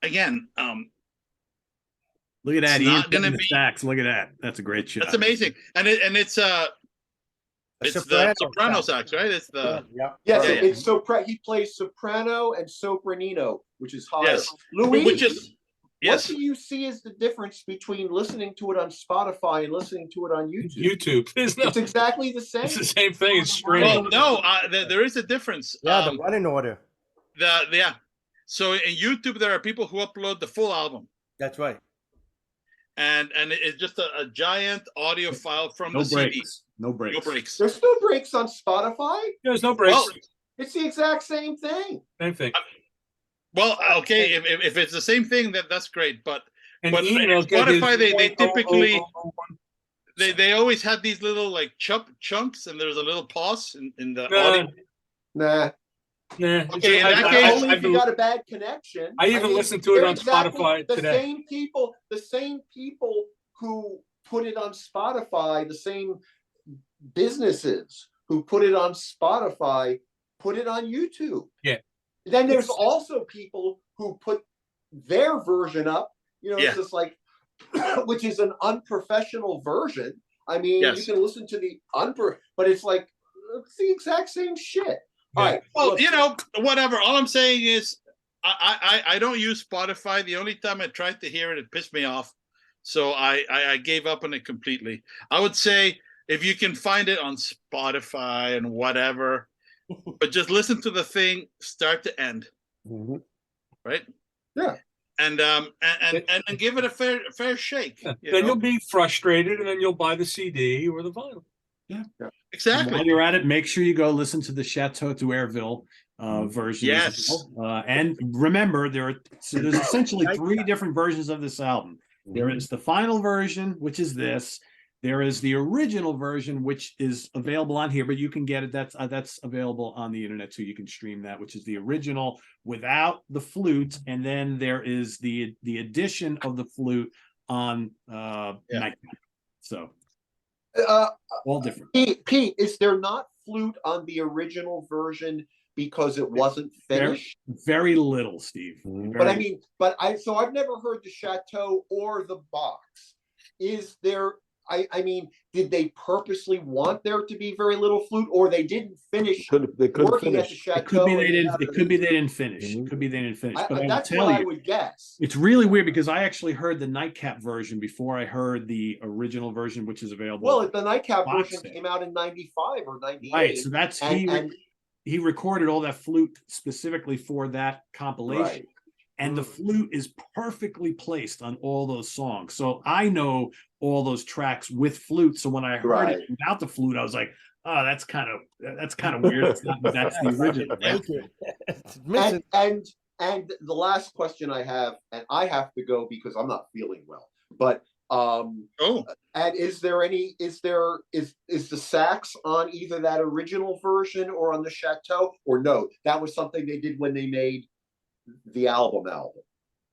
that. It's not Ian gonna the be stacks. Look at that. That's a great shot. That's amazing. And it's the soprano sax, right? It's the Yes, it's he plays soprano and sopranino, which is higher. Yes. Louis, which is what do you see as the difference between listening to it on Spotify and listening to it on YouTube? It's exactly the same. It's the same thing. It's streaming. Well, no, there is a difference. Yeah, the running order. So in YouTube, there are people who upload the full album. That's right. And it's just a giant audio file from the CD. No breaks. There's no breaks on Spotify. There's no breaks. Well, it's the exact same thing. Same thing. Well, okay, if it's the same thing, that's great. But Spotify, they typically they always have these little like chunks, and there's a little pause in the audio. Nah. Okay, in that case, only if you got a bad connection. I even listened to it on Spotify the today. The same people who put it on Spotify, the same businesses who put it on Spotify, put it on YouTube. Yeah. Then there's also people who put their version up. You know, it's just like, which is an unprofessional version. I mean, you can listen to the but it's like it's the exact same shit. All right. Well, you know, whatever. All I'm saying is, I don't use Spotify. The only time I tried to hear it, it pissed me off. So I gave up on it completely. I would say if you can find it on Spotify and whatever, but just listen to the thing start to end. Mhm. Right? Yeah. And give it a fair shake. Yeah. You Then know? you'll be frustrated, and then you'll buy the CD or the vinyl. And Exactly. while you're at it, make sure you go listen to the Jethro Tull version. Yes. As well. And remember, there's essentially three different versions of this album. There is the final version, which is this. There is the original version, which is available on here, but you can get it. That's available on the internet too. You can stream that, which is the original without the flute, and then there is the addition of the flute on Nightcap. So all different. Pete, is there not flute on the original version because it wasn't finished? Very little, Steve. But I mean, so I've never heard the Chateau or the box. Is there? I mean, did they purposely want there to be very little flute, or they didn't finish They couldn't working at the finish. Chateau? It could be they didn't. It could be they didn't finish. Mhm. It could be they didn't finish. But I will That's tell what I you, would guess. it's really weird because I actually heard the Nightcap version before I heard the original version, which is available. Well, the Nightcap Box version set. came out in '95 or '98. Right, so that's and he recorded all that flute specifically for that compilation. right. And the flute is perfectly placed on all those songs. So I know all those tracks with flute. So when I heard Right. it without the flute, I was like, oh, that's kind of weird. That's the original. Thank you. It's missing. And the last question I have, and I have to go because I'm not feeling well. But and is the sax on either that original version or on the Chateau, or no? That was something they did when they made the album.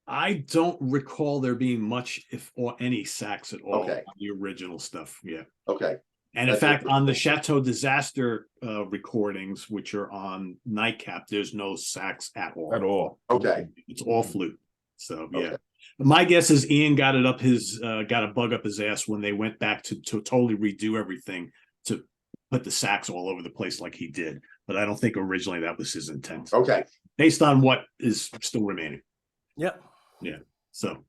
I don't recall there being much, if or any, sax at all Okay. on the original stuff. Yeah. Okay. And in That's fact, on the interesting. Chateau Disaster recordings, which are on Nightcap, there's no sax at all. At all. Okay. It's all flute. So yeah. Okay. My guess is Ian got a bug up his ass when they went back to totally redo everything to put the sax all over the place like he did. But I don't think originally that was his intent. Okay. Based on what is still remaining. Yep. Yeah. So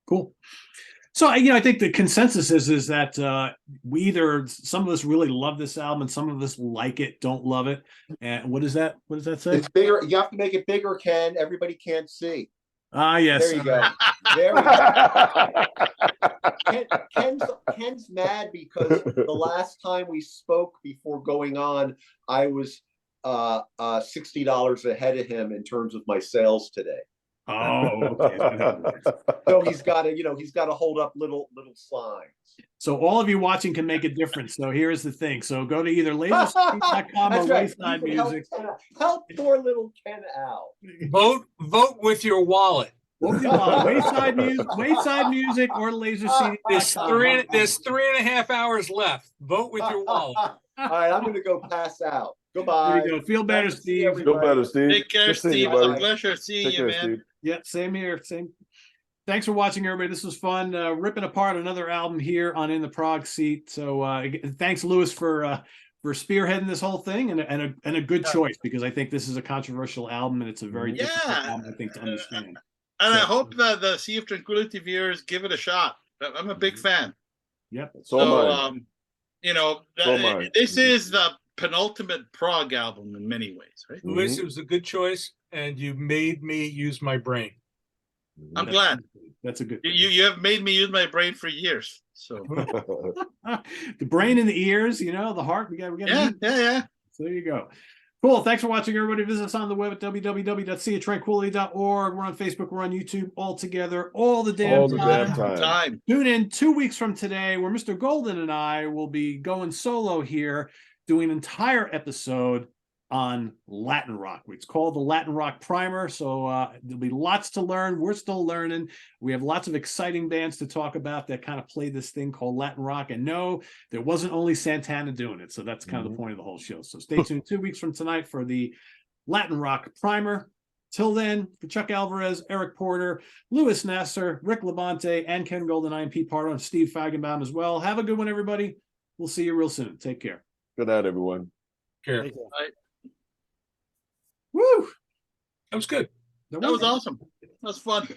cool. So I think the consensus is that some of us really love this album and some of us like it, don't love it. And what does that say? It's bigger. You have to make it bigger, Ken. Everybody can't see. Ah, yes. There you go. There we go. Ken's mad because the last time we spoke before going on, I was $60 ahead of him in terms of my sales today. Oh, okay. So he's got to hold up little signs. So all of you watching can make a difference. So here's the thing. So go to either laserstreet.com or That's right. Wayside You can Music. help poor little Ken out. Vote with your wallet. Wayside Music or Laser There's three and a half hours left. Vote with your wallet. All right, I'm going to go pass out. Goodbye. There you go. Feel better, Nice to see Steve. everybody. Feel better, Steve. Take care, Good seeing Steve. you, It's a buddy. pleasure seeing Take you, care, man. Steve. Yeah, same here. Same. Thanks for watching, everybody. This was fun. Ripping apart another album here on In the Prog Seat. So thanks, Lewis, for spearheading this whole thing and a good choice, because I think this is a controversial album and it's a very difficult album, I think, to understand. And I hope that the Sea of Tranquility viewers give it a shot. I'm a big fan. Yep. So am I. This is the penultimate prog album in many ways, right? Louis, it was a good choice, and you made me use my brain. I'm glad. That's a good. You have made me use my brain for years. So the brain and the ears, the heart. We got. yeah. So there you go. Cool. Thanks for watching, everybody. Visit us on the web at www.seatranquility.org. We're on Facebook. We're on YouTube. All together, all the damn Time. Tune in 2 weeks from today, where Mr. Golden and I will be going solo here, doing an entire episode on Latin rock. It's called the Latin Rock Primer. So there'll be lots to learn. We're still learning. We have lots of exciting bands to talk about that kind of play this thing called Latin rock. And no, there wasn't only Santana doing it. So that's kind of the point of the whole show. So stay tuned 2 weeks from tonight for the Latin Rock Primer. Till then, for Chuck Alvarez, Eric Porter, Louis Nasser, Rick Labonte, and Ken Golden, I am Pete Pardo, and Steve Feigenbaum as well. Have a good one, everybody. We'll see you real soon. Take care. Good night, everyone. Care. Take care. Woo! That was good. That was awesome. That was fun.